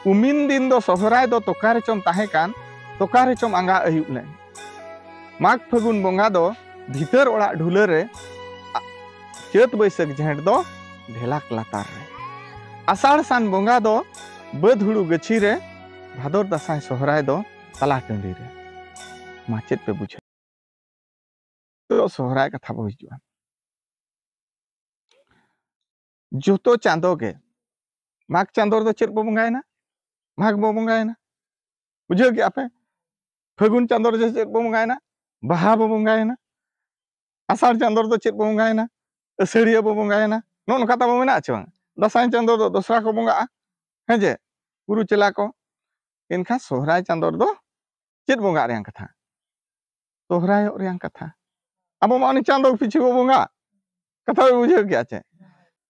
उमिन दिन दो सोहराय दो तोकारे चोम ताहेकान तोकारे चोम आंगा अयुब ले माघ फागुन बोंगा दो भीतर ओड़ा ढुला रे चैत बैसाख झेंट दो ढेलाक लातार रे आषाढ़ सान बोंगा दो बद हुड़ू गछी रे भादर दासाय सोहराय दो तला टंडी रे माचेत पे बुझे तो सोहराय कथा बो हिजुआ जोतो चांदो के माघ चांदो दो चेत बो बोंगायना माघ बो बोंगायना बुझे के आपे फागुन चांदो रे चेत बो बोंगायना बाहा बो बोंगायना आषाढ़ चांदो दो चेत बो बोंगायना असड़िया बो बोंगायना नो नका ताबो मेना छ बांग दासाय चांदो दो दोसरा को बोंगा हेजे गुरु चेला को इनखा सोहराय चांदो दो चेत बोंगा रेयां कथा सोहराय रेयां कथा अब माने चांदो पिछु बो बोंगा कथा बुझे के आचे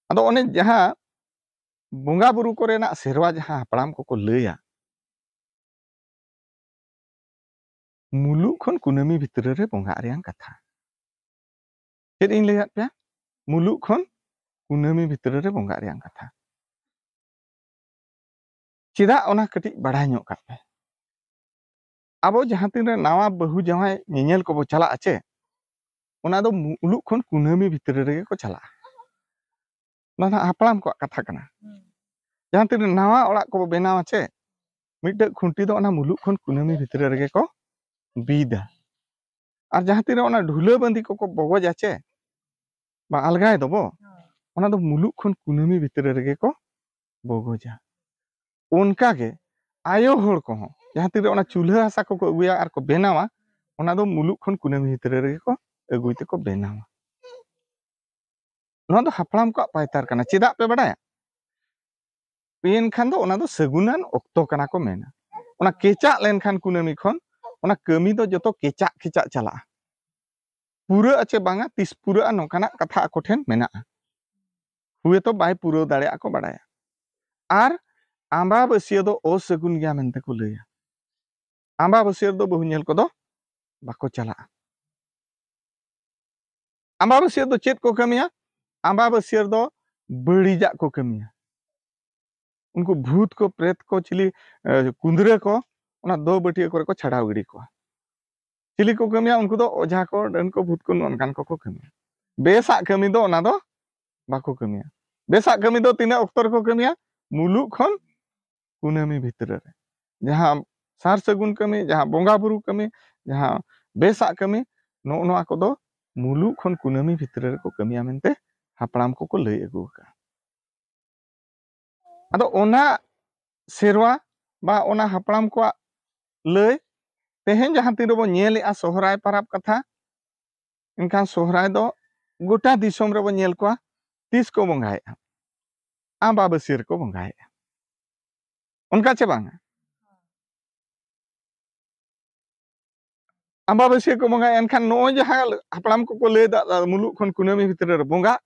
अदो ओने जहां बोंगा बुरु कोरेना सेरवा जहां हपड़ाम को लैया मुलुग खन कुनामी भितर रे बोंगा रेयां कथा चेत इन लैया पे मुलुग खन कुनामी भितर रे बोंगा रेयां कथा चिदा ओना कटी बड़ाय ᱧᱚᱜ का पे अब जहां तीन नावा बहु जवाय निनेल को बो चला आचे ओना दो मुलुग खन कुनामी भितर रे को चला ना हपड़ाम को कथा कना जहां तीन नावा ओड़ा को बेनाव आचे मिटे खुंटी दो ओना मुलुग खन कुनामी भितर रे को बीदा और जहां तीन ओना ढुला बंदी को बगज आचे बा अलगाय दो बो ओना दो मुलुग खन कुनामी भितर रे को बगजा उनका के आयो होड़ को जहां तीन ओना चूल्हा हासा को अगुया और को बेनावा ओना दो मुलुग खन कुनामी भितर रे को अगुइते को बेनावा नो दो हपड़ाम को पायतार कना चिदा पे बडाया पेन खान दो ओना दो सगुनान ओक्तो कना को मेना ओना केचा लेन खान कुनामी खन ओना कमी दो जतो केचा केचा चला पूरा अचे बांगा तिस पूरा नोकाना कथा आको ठेन मेना हुए तो बाय पूरा दाड़े आको बडाया आर आंबा बसिया दो असगुन गया मेनते को लैया आंबा बसिया दो बहु नेल को दो बाको चला आंबा बसिया दो चेत को कमिया आंबा बसिया दो बड़ीजा को कमिया उनको भूत को प्रेत को चिली कुंदरे को ओना दो बटिया करे को छाड़ा गिड़ी को चिली को कमिया उनको दो ओझा को डन को भूत को ननकान को कमिया बेसा कमी दो ओना दो बाको कमिया बेसा कमी दो तीना अक्तर को कमिया मुलुग खन कुनामी भितर रे जहां सार सगुन कमी जहां बोंगा बुरु कमी जहां बेसा कमी नो नो को दो मुलुग खन कुनामी भितर रे को कमिया मेनते हपड़ाम को लई अगु का अदो ओना सेरवा बा ओना हपड़ाम को लई तेहेन जहां तीन बो नेल आ सोहराय परब कथा इनखान सोहराय दो गोटा दिसोम रे बो नेल को तीस को बोंगाय आंबा बसिर को बोंगाय उनका चे बांगा आंबा बसिर को बोंगाय एनखान नो जहां हपड़ाम को लई दा मुलुग खन कुनामी भितर रे बोंगा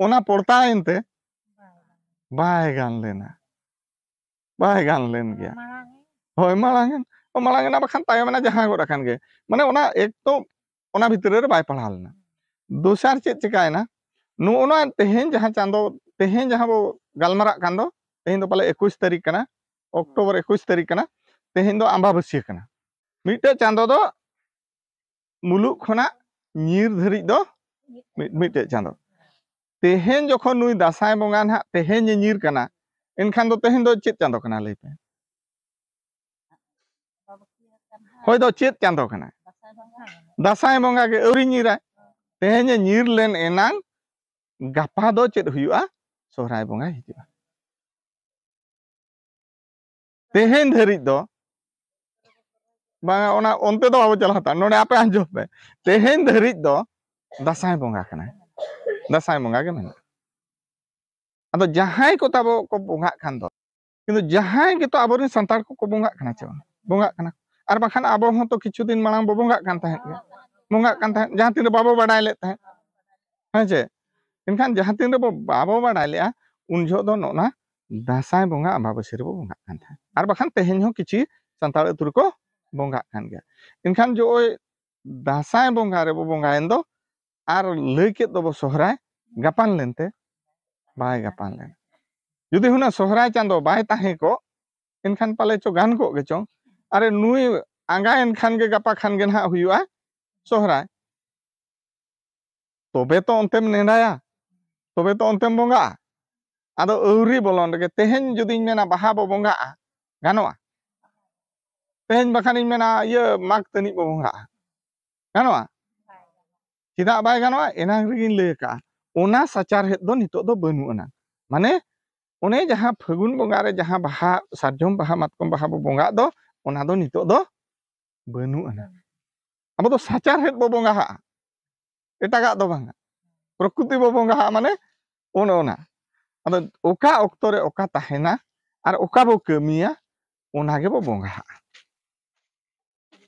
ओना पड़ता एनते बाय गान लेना बाय गान लेन गया होय मालांगन ओ मालांगन बखान तायमना जहां गोरा खान गे माने ओना एक तो ओना भितर रे बाय पढ़ा लेना दोसार चेत चिकायना नो ओना तेहेन जहां चांदो तेहेन जहां बो गालमारा कान दो तेहेन दो पाले 21 तारीख कना अक्टोबर 21 तारीख कना तेहेन दो आंबा बसिया कना मिटे चांदो दो मुलुग खना नीर धरी दो मिटे चांदो तेहेन जखन नुई दासाय बोंगा ना तेहेन नीर कना इनखान दो तेहेन दो चेत चांदो कना लई पे होय दो चेत चांदो कना दासाय बोंगा के औरी नीरा तेहेन नीर लेन एनांग गापा दो चेत हुयुआ सोहराय बोंगा हिजुआ तेहेन धरी दो बांगा ओना ओनते दो बाबो चला नोडे आपे आंजो पे तेहेन धरी दो दासाय बोंगा कना दासाय बोंगा के मेना अदो जहाय को ताबो को बोंगा खान दो किंतु जहाय के तो आबोरिन संतार को बोंगा कना चे बोंगा कना आर बाखान आबो हो तो किछु दिन मांग बोंगा कान ताहे बोंगा कान ताहे जहां तीन बाबो बाडाय ले ताहे हाजे इनखान जहां तीन बाबो बाडाय ले उन जो दो नोना दासाय बोंगा आंबा बसिर बो बोंगा कान ताहे आर बाखान तेहेन हो किछि संतार अतुर को बोंगा कान गया इनखान जो दासाय बोंगा रे बो बोंगायन दो आर लई के दो सोहराय गापान लेनते बाय गापान लेन जुदी हुना सोहराय चांदो बाय ताहे को इनखान पाले चो गान को गेचो अरे नुई आंगा इनखान गे गपा खान गे ना हुआ सोहराय तबे तो अंतेम नेंडाया तबे तो अंतेम बोंगा आदो औरी बोलन गे तेहेन जुदी मेना बाहा बो बोंगा गानोआ तेहेन बखान मेना ये माग तनी बो बोंगा गानोआ चिदा बाय गानोआ एना रिगिन ले का ओना सचार हेद दो नितो दो बनु अना माने ओने जहां फगुन बोंगा रे जहां बाहा सारजम बाहा मातकम बाहा बो बोंगा दो ओना दो नितो दो बनु अना अब तो सचार हेद बो बोंगा हा एटागा दो बांगा प्रकृति बो बोंगा हा माने ओना अदो ओका ऑक्टो रे ओका ताहेना आर ओका बो कमिया ओना गे बो बोंगा हा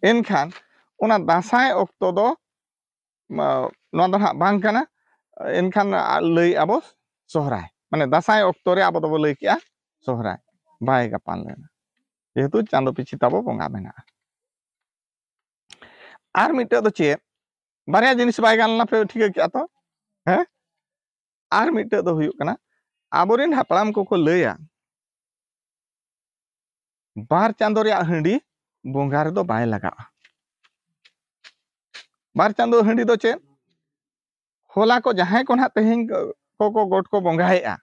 एनखान ओना दासाय ऑक्टो दो नो दो हा बांग काना एनखान लई आबो सोहराय माने दासाय ऑक्टो रे आबो दो लई किया सोहराय बाय गापान लेना जेहेतु चांदो पिछि ताबो बोंगा मेना आर मिटे दो चे बारिया जिनिस बाय गानना पे ठीक किया तो हैं आर मिटे दो हुयु कना आबोरिन हापलाम को लैया बार चांदो रे हंडी बोंगा रे दो बाय लगा बार चांदो हंडी दो चे होला को जहां को ना तेहें को गोट को बोंगाएआ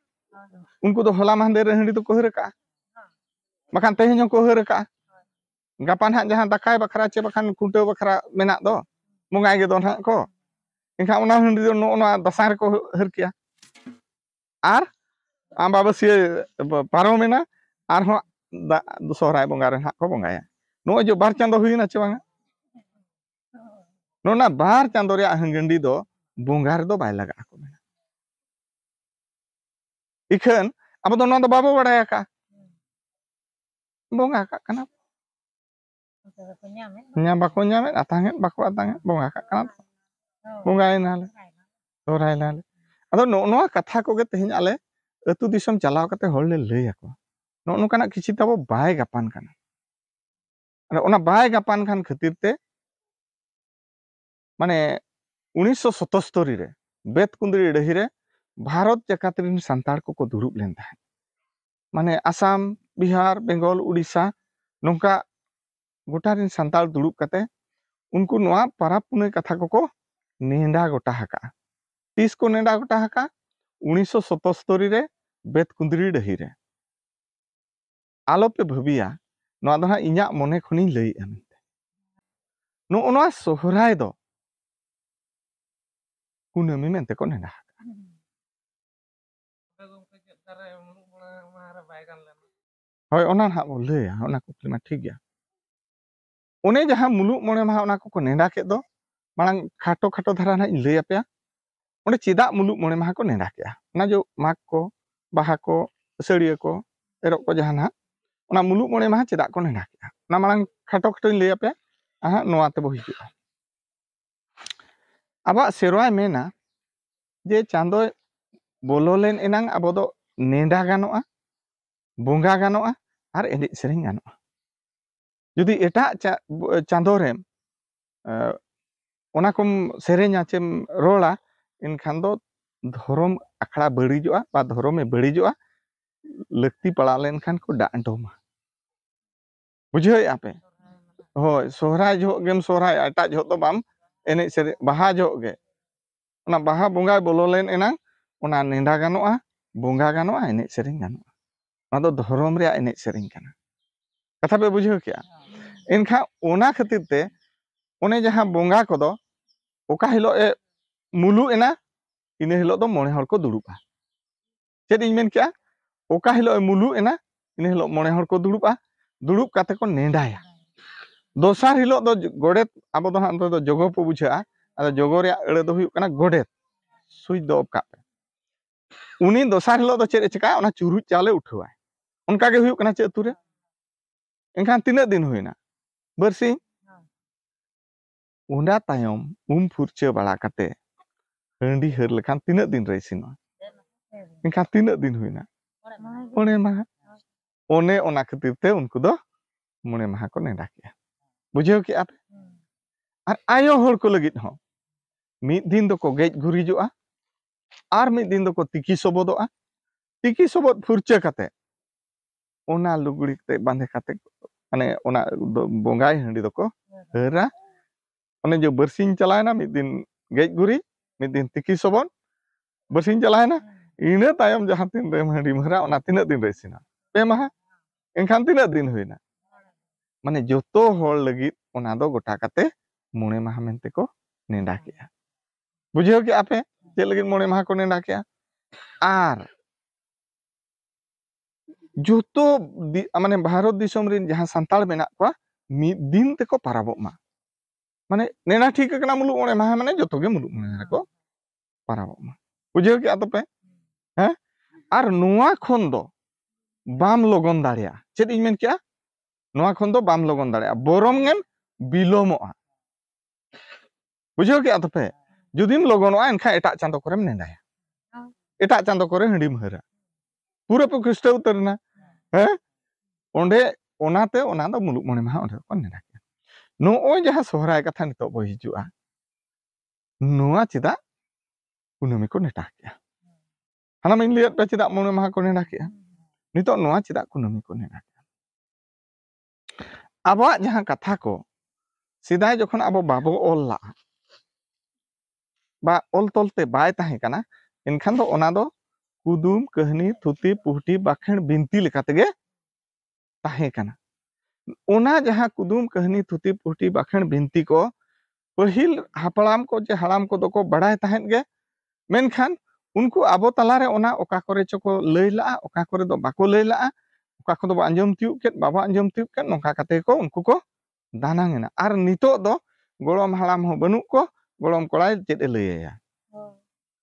उनको दो होला मांदे रे हंडी तो को हरका बखान तेहें को हरका गापान हा जहां दकाय बखरा चे बखान कुंटो बखरा मेना दो बोंगाय गे दो ना को इनखा ओना हंडी दो नो दसार को हरकिया आर आम्बाबसिया पारोमेना आर हो सोहराय बोंगा रे हा को बोंगाया नो जो बार चांदो हुइना चे बांगा नोना बार चांदो रे हंगंडी दो बोंगा रे दो बाय लगा को मेना इखन अब दो नो दो बाबो बडाया का बोंगा का कना nya bako nyame atange bako atange बोंगा का कना बोंगाय नाले सोहराय नाले अदो नो कथा को गे तेहिं आले अतु दिसम चलाव कते होल ले लई आको नो नो कना किछि ताबो बाय गापान काना अरे ओना बाय गापान खान खातिर ते माने 1977 रे बेतकुंदरी डही रे भारत जकात रिन संताड़ को दुरुब लेन था माने आसाम बिहार बेंगल उड़ीसा नोंका गोटा रिन संताड़ दुरुब कते उनको नोआ पारा पुने कथा को नेंडा गोटा हका 30 को नेंडा गोटा हका 1977 रे बेतकुंदरी डही रे आलो पे भबिया नोआ दो इᱧᱟ मने खनि लई एमते नो ओना सोहराय दो कुनामी मेंते को नेंडा होय ओना हा बो लैया ओना कुकली मा ठीक गया ओने जहां मुलुक मोने मा ओना को नेंडा के दो मांग खाटो खाटो धरा ना लैया पे ओने चिदा मुलुक मोने मा को नेंडा के ना जो माग को बाहा को सड़िया को एरो को जहाना ओना मुलुक मोने मा चिदा को नेंडा के ना मांग खाटो खाटो लैया पे आहा नोआ ते बो हिजुआ आबा सेरवाय मेना जे चांदो बोलो लेन एनांग आबो दो नेंडा गानोआ बोंगा गानोआ आर एने सेरें गानोआ जुदी एटा चांदो रे ओना कोम सेरेंया चेम रोला इनखान दो धर्म अखड़ा बड़ीजोआ बा धर्मे बड़ीजोआ लक्ति पड़ा लेन खान को डांडोमा बुझे आपे होय सोहराय जो गेम सोहराय एटा जो तो बाम एने सेरे बाहा जो गे ओना बाहा बोंगा बोलो लेन एनांग ओना नेंडा गानोआ बोंगा गानोआ एने सेरें गानोआ ओना दो धर्म रे एने सेरें काना कथा पे बुझे क्या इनखा ओना खातिर ते ओने जहां बोंगा को दो ओका हिलो ए मुलु एना इने हिलो दो मोने हर को दुड़ुबा चेद इन मेन क्या ओका हिलो मुलु एना इने हिलो मोने हर को दुड़ुबा दुड़ुब काते को नेंडाया दोसार हिलो दो गोडेत आबो दो हां दो जोगो पो बुझा आदा जोगो रे अड़े दो हुयु कना गोडेत सुई दो का उनी दोसार हिलो दो चेद चिका ओना चुरु चाले उठवाय उनका के हुयु कना चे अतु रे एनखान तिना दिन हुइना बरसी उंडा तायम फुरचे बड़ा काते हंडी हर लेखान तिना दिन रे सिनो एनखान तिना दिन हुइना ओने मा ओने ओना खातिर ते उनको दो मोने माहा को नेडा किया बुझेव कि आप आर आयो हर को लगित हो मिद दिन दो को गेज गुरिजोआ आर मिद दिन दो को तिकी सोबोदोआ तिकी सोबोद फुरचे काते ona luguri te bande kate ane ona bongai handi doko hera one jo bersin chalaina mid din gej guri mid din tiki sobon bersin chalaina ina tayom jahan tin re handi mara ona tina din resina pe maha enkhan tina din huina mane joto hol lagi ona do gota kate mone maha mente ko nenda kea bujheu ke ape che lagi mone maha ko nenda kea ar joto mane bharat disom rin jahan santal menak kwa mid din teko parabok ma mane nena ठीक kana muluk mone maha mane joto ge muluk mone ko parabok ma bujheu ke atope he ar noa khon do bam logon daria chet ᱤᱧ men kea noa khon do bam logon daria borom ngem bilomoa bujheu ke atope judim logonoa enkha etak chando korem nendaya etak chando kore handi mahara pura pe krista utarna he onde onate ona do muluk mone maha onde ko nenda kea no jaha sohrai katha nitok bo hijua noa chida kunami ko neta kea hana main lihat pe chida mone maha ko nenda kea nitok noa chida kunami ko nenda kea abawak jahan katha ko sidai jokhon abo babo ol la ba ol tolte bai tahe kana enkhan do ona do kudum kahni thuti puhti bakhen binti lekate ge tahe kana ona jahan kudum kahni thuti puhti bakhen binti ko pahil hapalam ko je haram ko do ko badai tahen ge menkhan unku abo talare ona oka kore choko lei la oka kore do bako lei la oka ko do anjom tiuk ket baba anjom tiuk ket nongka kate ko unku ko danangena ar nitok do golom haram ho banuk ko golom kolai chet e lei ya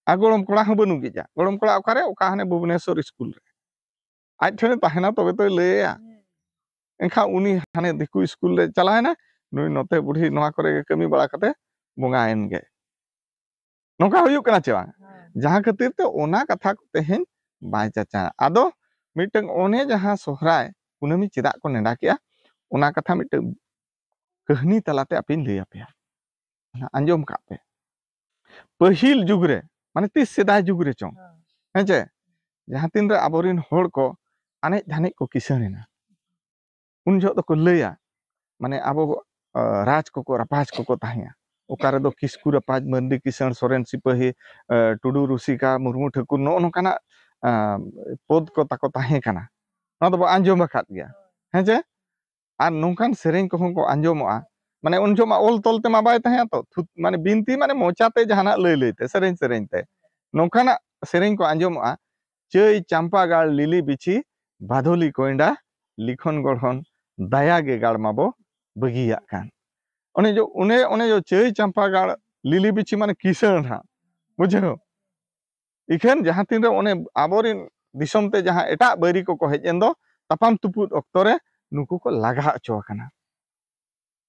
a golom kola ho banuk ge ja golom kola okare oka hane Bhubaneswar school re aj thene tahena tobe toy lei ya enkha uni hane diku school re chalaena nui note budhi noa kore ge kami bala kate bongaen ge nongka huyuk kana che bang jahan khatir te ona katha ko tehen bai chacha ado miteng one jahan sohrai kunami chedak ko nenda kea ona katha miteng kahni talate apin lei apea anjom kak pe pahil jug re mane tis sedai jug re chong heche jahan tin re aborin hor ko anek dhanek ko kisanena un jok do ko leia mane abo raj ko rapaj ko tahya okare do kisku rapaj mandi kisan soren sipahi tudu rusika murmu thakur no nokana pod ko tako tahe kana no do anjom akat gea heche ar nongkan sereng ko ko anjomoa mane un joma ol tol te ma bai tahe to mane binti mane mocha te jahana lei lei te sereng sereng te nongkana sereng ko anjomoa chei champa gal lili bichi badoli koinda likhon gorhon daya ge gal mabo bagiyak kan one jo chei champa gal lili bichi mane kisan ha bujheu iken jahan tin re one aborin disom te jahan etak bairi ko hej en do tapam tuput oktore nuku ko laga ocho kana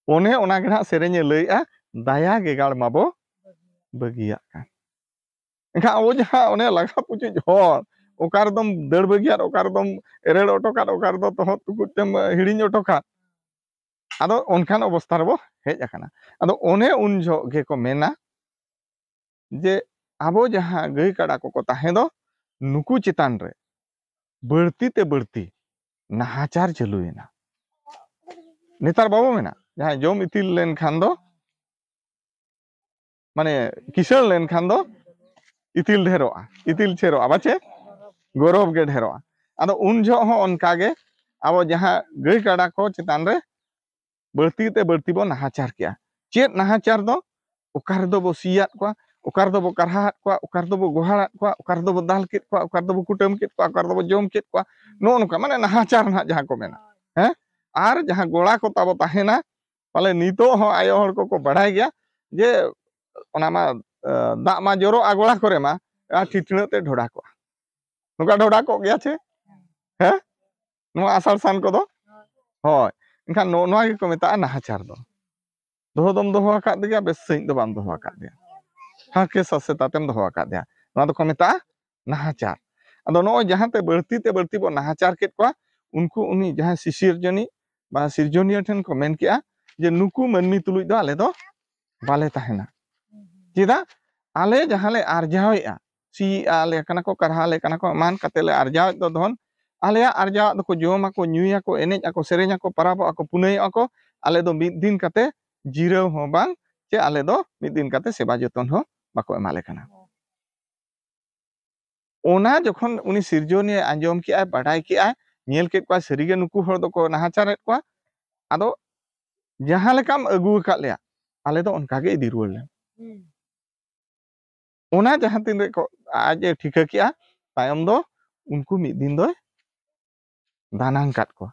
one ona ge na sereng e lei a daya ge gal mabo bagiyak kan enkha abo jahan one laga puchu hor okar dom dad bagiat okar dom ered otokat okar do tohot tukut tem hiding otokat ado onkan obostha rebo hej akana ado one un jo ge ko mena je abo jahan gai kada ko tahe do nuku chitan re barti te barti nahachar chaluena netar babo mena jahan jom itil len khan do mane kisan len khan do itil dheroa itil cheroa bache gorob ge dheroa ado un jo ho onka ge abo jahan gai kada ko chitan re barti te barti bo nahachar kea chet nahachar do okar do bo siat kwa okar do bo karhat kwa okar do bo goharat kwa okar do bo dal ket kwa okar do bo kutem ket kwa okar do bo jom ket kwa no noka mane nahachar na jahan ko mena he ar jahan gola ko tabo tahena pale nito ho ayo hor ko badai gya je ona ma dak ma joro agola kore ma thithna te dhoda ko noka dhoda ko gya che he no asal san ko do hoy enkhan no noa ge ko meta nahachar do doho dom doho akat dia bes seing do bam doho akat dia hake sase tatem doho akat dia noa do ko meta nahachar ado no jahan te barti bo nahachar ket kwa unku uni jahan sisir joni ba sirjoniya then ko men kea je nuku manmi tuluj do ale do bale tahena chida ale jahan le arjao ya si ale kana ko karha le kana ko man katele arjao do don ᱟᱞᱮᱭᱟᱜ ᱟᱨᱡᱟᱣᱟᱜ ᱫᱚᱠᱚ ᱡᱚᱢᱟᱠᱚ ᱧᱩᱭᱟᱠᱚ ᱮᱱᱮᱡ ᱟᱠᱚ ᱥᱮᱨᱮᱧ ᱟᱠᱚ ᱯᱟᱨᱟᱵᱚᱜ ᱟᱠᱚ ᱯᱩᱱᱟᱹᱭᱚᱜ ᱟᱠᱚ ᱟᱞᱮ ᱫᱚ ᱢᱤᱫ ᱫᱤᱱ ᱠᱟᱛᱮ ᱡᱤᱨᱟᱹᱣ ᱦᱚᱸ ᱵᱟᱝ ᱪᱮ ᱟᱞᱮ ᱫᱚ ᱢᱤᱫ ᱫᱤᱱ ᱠᱟᱛᱮ ᱥᱮᱵᱟ ᱡᱚᱛᱚᱱ ᱦᱚᱸ ᱵᱟᱠᱚ ᱮᱢᱟᱞᱮ ᱠᱟᱱᱟ ᱚᱱᱟ ᱡᱚᱠᱷᱚᱱ ᱩᱱᱤ ᱥᱤᱨᱡᱚᱱᱤᱭᱟᱹ ᱟᱸᱡᱚᱢ ᱠᱮᱜᱼᱟᱭ ᱵᱟᱰᱟᱭ ᱠᱮᱜᱼᱟᱭ ᱧᱮᱞ ᱠᱮᱫ ᱠᱚᱣᱟ ᱥᱟᱹᱨᱤᱜᱮ ᱱᱩᱠᱩ ᱦᱚᱲ ᱫᱚᱠᱚ ᱱᱟᱦᱟᱪᱟᱨᱮᱫ ᱠᱚᱣᱟ ᱟᱫᱚ ᱡᱟᱦᱟᱸ ᱞᱮᱠᱟᱢ ᱟᱹᱜᱩ ᱟᱠᱟᱫ ᱞᱮᱭᱟ ᱟᱞᱮ ᱫᱚ ᱚᱱᱠᱟᱜᱮ ᱤᱫᱤ ᱨᱩᱣᱟᱹᱲ ᱞᱮ ᱚᱱᱟ ᱡᱟᱦᱟᱸ ᱛᱤᱱ ᱨᱮ ᱟᱡ ᱮ ᱴᱷᱤᱠᱟᱹ ᱠᱮᱜᱼᱟ ᱛᱟᱭᱚᱢ ᱫᱚ ᱩᱱᱠᱩ ᱢᱤᱫ ᱫᱤᱱ ᱫᱚᱭ ᱫᱟᱱᱟᱝ ᱠᱟᱫ ᱠᱚᱣᱟ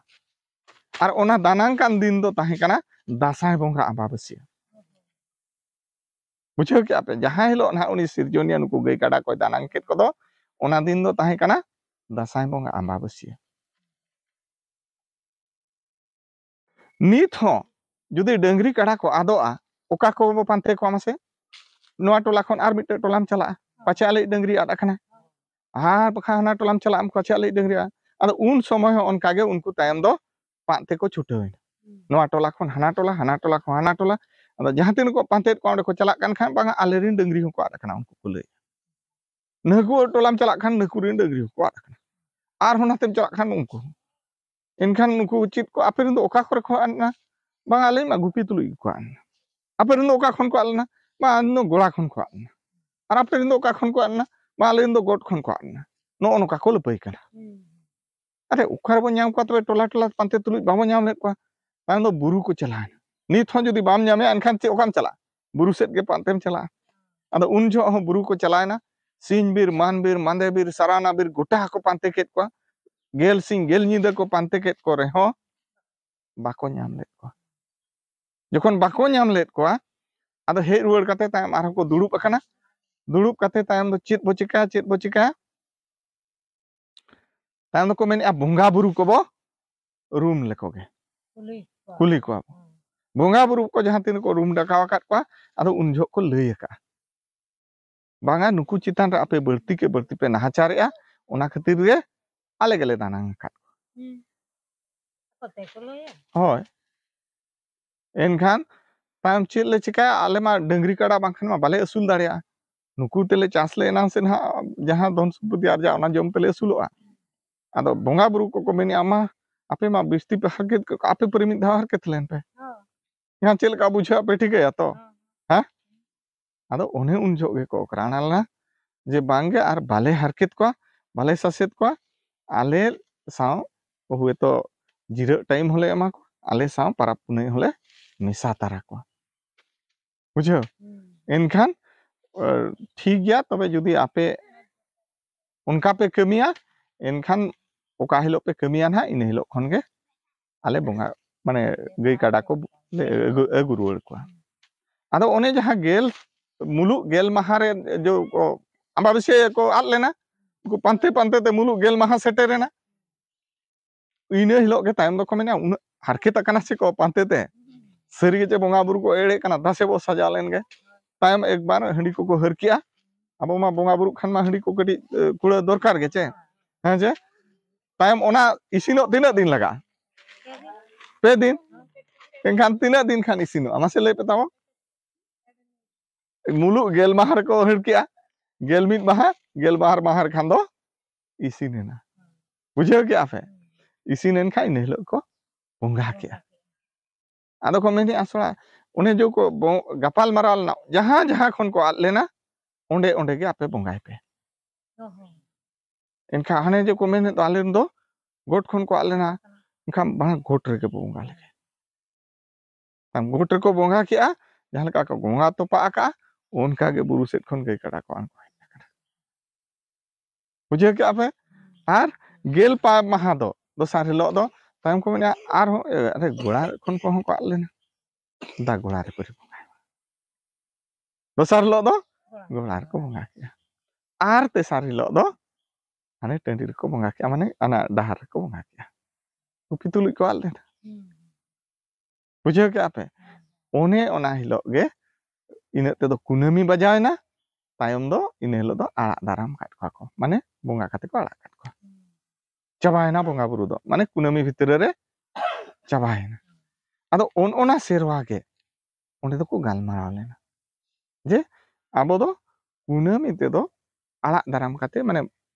ᱟᱨ ᱚᱱᱟ ᱫᱟᱱᱟᱝ ᱠᱟᱱ ᱫᱤᱱ ᱫᱚ ᱛᱟᱦᱮᱸ ᱠᱟᱱᱟ ᱫᱟᱸᱥᱟᱭ ᱵᱚᱸᱜᱟ ᱟᱢᱵᱟᱵᱟᱹᱥᱭᱟᱹ ᱵᱩᱡᱷᱟᱹᱣ ᱠᱮᱜᱼᱟ ᱯᱮ ᱡᱟᱦᱟᱸ ᱦᱤᱞᱳᱜ ᱱᱟᱦᱟᱜ ᱩᱱᱤ ᱥᱤᱨᱡᱚᱱᱤᱭᱟᱹ ᱱᱩᱠᱩ ᱜᱟᱹᱭ ᱠᱟᱰᱟ ᱠᱚᱭ ᱫᱟᱱᱟᱝ ᱠᱮᱫ ᱠᱚᱫᱚ ᱚᱱᱟ ᱫᱤन ᱫᱚ ᱛᱟᱦᱮᱸ ᱠᱟᱱᱟ ᱫᱟᱸᱥᱟᱭ ᱵᱚᱸᱜᱟ ᱟᱢᱵᱟᱵᱟᱹᱥᱭᱟᱹ ᱱᱤᱛ ᱦᱚᱸ ᱡᱩᱫᱤ ᱰᱟᱹᱝᱨᱤ ᱠᱟᱰᱟ ᱠᱚ ᱟᱫᱚᱜᱼᱟ ᱚᱠᱟ ᱠᱚᱵᱚ ᱯᱟᱱᱛᱮ ᱠᱚᱣᱟ ᱢᱟᱥᱮ ᱱᱚᱣᱟ ᱴᱚᱞᱟ ᱠᱷᱚᱱ ᱟᱨ ᱢᱤᱫᱴᱮᱱ ᱴᱚᱞᱟᱢ ᱪᱟᱞᱟᱜᱼᱟ ᱯᱟᱪᱷᱮ ᱟᱞᱮᱭᱤᱡ ᱰᱟᱹᱝᱨᱤ ᱟᱫ ᱟᱠᱟᱱᱟ ᱟᱨ ᱵᱟᱠᱷᱟᱱ ᱦᱟᱱᱟ ᱴᱚᱞᱟᱢ ᱪᱟᱞᱟᱜ ᱯᱟᱪᱷᱮ ᱟᱞᱮᱭᱤᱡ ᱰᱟᱹᱝᱨᱤ ᱟᱫᱚ ᱩᱱ ᱥᱚᱢᱚᱭ ᱦᱚᱸ ᱚᱱᱠᱟᱜᱮ ᱩᱱᱠᱩ ᱛᱟᱭᱚᱢ ᱫᱚ ᱯᱟᱸᱫ ᱛᱮᱠᱚ ᱪᱷᱩᱴᱟᱹᱣᱮᱱᱟ ᱱᱚᱣᱟ ᱴᱚᱞᱟ ᱠᱷᱚᱱ ᱦᱟᱱᱟ ᱴᱚᱞᱟ ᱦᱟᱱᱟ ᱴᱚᱞᱟ ᱠᱷᱚᱱ ᱦᱟᱱᱟ ᱴᱚᱞᱟ ᱟᱫᱚ ᱡᱟᱦᱟᱸ ᱛᱤᱱᱟᱹᱜ ᱠᱚ ᱯᱟᱱᱛᱮᱭᱮᱫ ᱠᱚᱣᱟ ᱚᱸᱰᱮ ᱠᱚ ᱪᱟᱞᱟᱜ ᱠᱟᱱ ᱠᱷᱟᱱ ᱵᱟᱝᱟ ᱟᱞᱮᱨᱮᱱ ᱰᱟᱹᱝᱨි ᱦᱚᱸᱠᱚ ᱟᱫ ᱟᱠᱟᱱᱟ ᱩᱱᱠᱩ ᱠᱚ ᱞᱟᱹᱭ ᱱᱟᱹᱠᱩ ᱴᱚᱞᱟᱢ ᱪᱟᱞᱟᱜ ᱠᱷᱟᱱ ᱱᱟᱹᱠᱩ ᱨᱮᱱ ᱰᱟᱹᱝᱨᱤ ᱦᱚᱸᱠᱚ ᱟᱫ ᱟᱠᱟᱱᱟ ᱟᱨᱦᱚᱸ ᱱᱟᱛᱮᱢ ᱪᱟᱞᱟᱜ ᱠᱷᱟᱱ ᱩᱱᱠᱩ ᱮᱱᱠᱷᱟन ᱱᱩᱠᱩ ᱪᱮᱫ ᱠᱚ ᱟᱯᱮ ᱨᱮᱱ ᱫᱚ ᱚᱠᱟ ᱠᱚᱨᱮ ᱠᱚ ᱟᱫ ᱮᱱᱟ ᱵᱟᱝ ᱟᱞᱮ ᱢᱟ ᱜᱩᱯᱤ ᱛᱩᱞᱩᱡ ᱜᱮᱠᱚ ᱟᱫ ᱮᱱᱟ ᱟᱯᱮ ᱨᱮᱱ ᱫᱚ ᱚᱠᱟ ᱠᱷᱚᱱ ᱠᱚ ᱟᱫ ᱞᱮᱱᱟ ᱵᱟᱝ ᱟᱞᱮ ᱫᱚ ᱜᱚᱲᱟ ᱠᱷᱚᱱ ᱠᱚ ᱟᱫ ᱮᱱᱟ ᱟᱨ ᱟᱯᱮ ᱨᱮᱱ ᱫᱚ ᱚᱠᱟ ᱠᱷᱚᱱ ᱠᱚ ᱟᱫ ᱮᱱᱟ ᱵᱟᱝ ᱟᱞᱮ ᱨᱮᱱ ᱫᱚ ᱜᱚᱰ ᱠᱷᱚᱱ ᱠᱚ ᱟᱫ ᱮᱱᱟ ᱱᱚᱜᱼᱚ ᱱᱚᱝᱠᱟ ᱠᱚ ᱞᱟᱹᱯᱟᱹᱭ ᱠᱟᱱᱟ ᱟᱨᱮ ᱚᱠᱟ ᱨᱮᱵᱚᱱ ᱧᱟᱢ ᱠᱚᱣᱟ ᱛᱚᱵᱮ ᱴᱚᱞᱟ ᱴᱚᱞᱟ ᱯᱟᱱᱛᱮ ᱛᱩᱞᱩᱡ ᱵᱟᱵᱚᱱ ᱧᱟᱢ ᱞᱮᱫ ᱠᱚᱣᱟ ᱛᱟᱭᱚᱢ ᱫᱚ ᱵᱩᱨᱩ ᱠᱚ ᱪᱟᱞᱟᱣᱮᱱᱟ ᱱᱤᱛ ᱦᱚᱸ ᱡᱩᱫᱤ ᱵᱟᱢ ᱧᱟᱢᱮᱭᱟ ᱮᱱᱠᱷᱟᱱ ᱪᱮᱫ ᱚᱠᱟᱢ ᱪᱟᱞᱟᱜᱼᱟ ᱵᱩᱨᱩ ᱥᱮᱫ ᱜᱮ ᱯᱟᱱᱛᱮᱢ ᱪᱟᱞᱟᱜᱼᱟ ᱟᱫᱚ ᱩᱱ ᱡᱚᱦᱚᱜ ᱦᱚᱸ ᱵᱩᱨᱩ ᱠᱚ ᱪᱟᱞᱟᱣᱮᱱᱟ ᱥᱤᱧ ᱵᱤᱨ ᱢᱟᱱ ᱵᱤᱨ ᱢᱟᱸᱫᱮ ᱵᱤᱨ ᱥᱟᱨᱟᱱᱟ ᱵᱤᱨ ᱜᱚᱴᱟ ᱠᱚ ᱯᱟᱱᱛᱮ ᱠᱮᱫ ᱠᱚᱣᱟ ᱜᱮᱞ ᱥᱤᱧ ᱜᱮᱞ ᱧᱤᱫᱟᱹ ko ᱯᱟᱱᱛᱮ ᱠᱮᱫ ᱠᱚ ᱨᱮᱦᱚᱸ ᱵᱟᱠᱚ ᱧᱟᱢ ᱞᱮᱫ ᱠᱚᱣᱟ ᱡᱚᱠᱷᱚᱱ ᱵᱟᱠᱚ ᱧᱟᱢ ᱞᱮᱫ ᱠᱚᱣᱟ ᱟᱫᱚ ᱦᱮᱡ ᱨᱩᱣᱟᱹᱲ ᱠᱟᱛᱮ ᱛᱟᱭᱚᱢ ᱟᱨᱦᱚᱸ ᱠᱚ ᱫᱩᱲᱩᱵ ᱟᱠᱟᱱᱟ ᱫᱩᱲᱩᱵ ᱠᱟᱛᱮ ᱛᱟᱭᱚᱢ ᱫᱚ ᱪᱮᱫ ᱵᱚ ᱪᱤᱠᱟᱹᱭᱟ ᱛᱟᱭᱚᱢ ᱫᱚᱠᱚ ᱢᱮᱱᱮᱜᱼᱟ ᱵᱚᱸᱜᱟ ᱵᱩᱨᱩ ᱠᱚᱵᱚ ᱨᱩᱢ ᱞᱮᱠᱚ ᱜᱮ ᱠᱩᱞᱤ ᱠᱚᱣᱟ ᱵᱚᱸᱜᱟ ᱵᱩᱨᱩ ko jahan tin ko room ᱰᱟᱠᱟᱣ ᱟᱠᱟᱫ ᱠᱚᱣᱟ ᱟᱫᱚ ᱩᱱ ᱡᱚᱦᱚᱜ ᱠᱚ ᱞᱟᱹᱭ ᱟᱠᱟᱜᱼᱟ ᱵᱟᱝᱟ ᱱᱩᱠᱩ ᱪᱮᱛᱟᱱ ᱨᱮ ᱟᱯᱮ ᱵᱟᱹᱲᱛᱤ ke ᱵᱟᱹᱲᱛᱤ ᱯᱮ ᱱᱟᱦᱟᱪᱟᱨᱮᱜᱼᱟ ᱚᱱᱟ ᱠᱷᱟᱹᱛᱤᱨ ᱜᱮ ᱟᱞᱮ ᱜᱮᱞᱮ ᱫᱟᱱᱟᱝ ᱟᱠᱟᱫ ᱦᱳᱭ ᱮᱱᱠᱷᱟᱱ ᱛᱟᱭᱚᱢ ᱪᱮᱫ ᱞᱮ ᱪᱤᱠᱟᱹᱭᱟ ᱟᱞᱮ ᱢᱟ ᱰᱟᱹᱝᱨᱤ ᱠᱟᱰᱟ ᱵᱟᱝᱠᱷᱟᱱ ᱢᱟ ᱵᱟᱞᱮ ᱟᱹᱥᱩᱞ ᱫᱟᱲᱮᱭᱟᱜᱼᱟ ᱱᱩᱠᱩ ᱛᱮᱞᱮ ᱪᱟᱥ ᱞᱮ ᱮᱱᱟᱝ ᱥᱮ ᱱᱟᱦᱟᱜ ᱡᱟᱦᱟᱸ ᱫᱷᱚᱱ ᱥᱚᱢᱯᱚᱛति ᱟᱨᱡᱟᱜᱼᱟ ᱚᱱᱟ ᱡᱚᱢ ᱛᱮᱞᱮ ᱟᱹᱥᱩᱞᱚᱜᱼᱟ ᱟᱫᱚ ᱵᱚᱸᱜᱟ ᱵᱩᱨᱩ ᱠᱚᱠᱚ ᱢᱮᱱᱮᱜᱼᱟ ᱢᱟ ᱟᱯᱮ ᱢᱟ ᱵᱤᱥᱛᱤ ᱯᱮ ᱦᱟᱨᱠᱮᱛ ᱟᱯᱮ ᱯᱟᱹᱨᱤ ᱢᱤᱫ ᱫᱷᱟᱣ ᱦᱟᱨᱠᱮᱛ ᱞᱮᱱ ᱯᱮ ᱮᱱᱠᱷᱟᱱ ᱪᱮᱫ ᱞᱮᱠᱟ ᱵᱩᱡᱷᱟᱹᱜᱼᱟ ᱯᱮ ᱴᱷᱤᱠᱟᱹᱭᱟ ᱛᱚ ᱦᱮᱸ ᱟᱫᱚ ᱚᱱᱮ ᱩᱱ ᱡᱚᱦᱚᱜ ᱜᱮᱠᱚ ᱚᱠᱨᱟᱱᱟ ᱞᱮᱱᱟ ᱡᱮ ᱵᱟᱝᱜᱮ ᱟᱨ ᱵᱟᱞᱮ ᱦᱟᱨᱠᱮᱛ ᱠᱚᱣᱟ ᱵᱟᱞᱮ ᱥᱟᱥᱮᱛ ᱠᱚᱣᱟ ᱟᱞᱮ ᱥᱟᱶ ᱦᱚᱭᱛᱳ ᱡᱤᱨᱟᱹᱜ ᱴᱟᱭᱤᱢ ᱦᱚᱸᱞᱮ ᱮᱢᱟ ᱠᱚᱣᱟ ᱟᱞᱮ ᱥᱟᱶ ᱯᱟᱨᱟᱵᱽ ᱯᱩᱱᱟᱹᱭ ᱦᱚᱸᱞᱮ ᱢᱮᱥᱟ ᱛᱟᱨᱟ ᱠᱚᱣᱟ ᱵᱩᱡᱷᱟᱹᱣ ᱮᱱᱠᱷᱟᱱ ᱴᱷᱤᱠ ᱜᱮᱭᱟ ᱛᱚᱵᱮ ᱡᱩᱫᱤ ᱟᱯᱮ ᱚᱱᱠᱟ ᱯᱮ ᱠᱟᱹᱢᱤᱭᱟ ᱮᱱᱠᱷᱟन ᱚᱠᱟ ᱦᱤᱞᱳᱜ ᱯᱮ ᱠᱟᱹᱢᱤᱭᱟ ᱱᱟᱦᱟᱜ ᱤᱱᱟᱹ ᱦᱤᱞᱳᱜ ᱠᱷᱚᱱ ᱜᱮ ᱟᱞᱮ ᱵᱚᱸᱜᱟ ᱢᱟᱱᱮ ᱜᱟᱹᱭ ᱠᱟᱰᱟ ko ᱞᱮ ᱟᱹᱜᱩ ᱨᱩᱣᱟᱹᱲ ᱠᱚᱣᱟ ᱟᱫᱚ ᱚᱱᱮ ᱡᱟᱦᱟᱸ ᱢᱩᱞᱩᱜ ᱜᱮᱞ ᱢᱟᱦᱟ ᱨᱮ ᱡᱚ ᱟᱢᱵᱟᱵᱟᱹᱥᱭᱟᱹ ko ᱟᱫ ᱞᱮᱱᱟ उनको पांते पांते ते मुलुग गेल माहा सेटेरेना ᱤᱱᱟᱹ ᱦᱤᱞᱳᱜ ᱜᱮ ᱛᱟᱭᱚᱢ ᱫᱚᱠᱚ ᱢᱮᱱᱟ ᱩᱱᱟᱹᱜ ᱦᱟᱨᱠᱮᱛ ᱟᱠᱟᱱᱟ ᱥᱮ ᱠᱚ ᱯᱟᱱᱛᱮ ᱛᱮ ᱥᱟᱹᱨᱤᱜᱮ ᱡᱮ ᱵᱚᱸᱜᱟ ᱵᱩᱨᱩ ᱠᱚ ᱮᱲᱮ ᱠᱟᱱᱟ ᱫᱟᱥᱮ ᱵᱚ ᱥᱟᱡᱟᱣ ᱞᱮᱱ ᱜᱮ ᱛᱟᱭᱚᱢ ᱮᱠᱵᱟᱨ ᱦᱟᱺᱰᱤ ᱠᱚᱠᱚ ᱦᱟᱹᱨ ᱠᱮᱜᱼᱟ ᱟᱵᱚ ᱢᱟ ᱵᱚᱸᱜᱟ ᱵᱩᱨᱩ ᱠᱷᱟᱱ ᱢᱟ ᱦᱟᱺᱰᱤ ko ᱠᱟᱹᱴᱤᱡ ᱠᱩᱲᱟᱹ ᱫᱚᱨᱠᱟর ᱜᱮ ᱪᱮ ᱦᱮᱸ ᱡᱮ ᱛᱟᱭᱚᱢ ᱚᱱᱟ ᱤᱥᱤᱱᱚᱜ ᱛᱤᱱᱟᱹᱜ ᱫᱤᱱ ᱞᱟᱜᱟᱜᱼᱟ 2 दिन एनखान तीना दिन खान इसिनो मासे लय पे ताओ मुलुग गेल माहर को हड़ किया गेल मिद माहा गेल बाहर माहर खान दो इसिनेना बुझाव के आपे इसिनेन खा इन हिलो को बोंगा के आदो को मेनी आसड़ा उन्हें जो को गपाल माराल ना जहां जहां खन को आद लेना ओंडे ओंडे के आपे बोंगाय पे एनखा हाने जो को मेने तो आलेन दो गोट खन को आद लेना एनखा बा गोट रे के बोंगा लेके tam गोट को बोंगा किया जहां लका को बोंगा तो पा का उनका के बुरु सेट खन गई कड़ा को आन बुझे के आपे आर गेल पा महा दो दोसार हिलो दो तायम को मेना आर अरे गोड़ा खन को को आद लेना दा गोड़ा रे पर दोसार हिलो दो गोड़ा रे को बोंगा किया आर तेसार हिलो दो हाने टंडी रे को बोंगा किया माने अना डाहार रे को बोंगा किया उकि तुलुई को आद लेना बुझे के आपे ओने ओना हिलो गे इने ते दो कुनामी बजायना तायम दो इने हिलो दो आड़ा दाराम काट को माने बोंगा काते को आड़ा काट को चाबायना बोंगा बुरु दो माने कुनामी भितर रे चाबायना आदो ओना सेरवा गे ओंडे दो को गालमाराव लेना जे आबो दो कुनामी ते दो आड़ा दाराम काते माने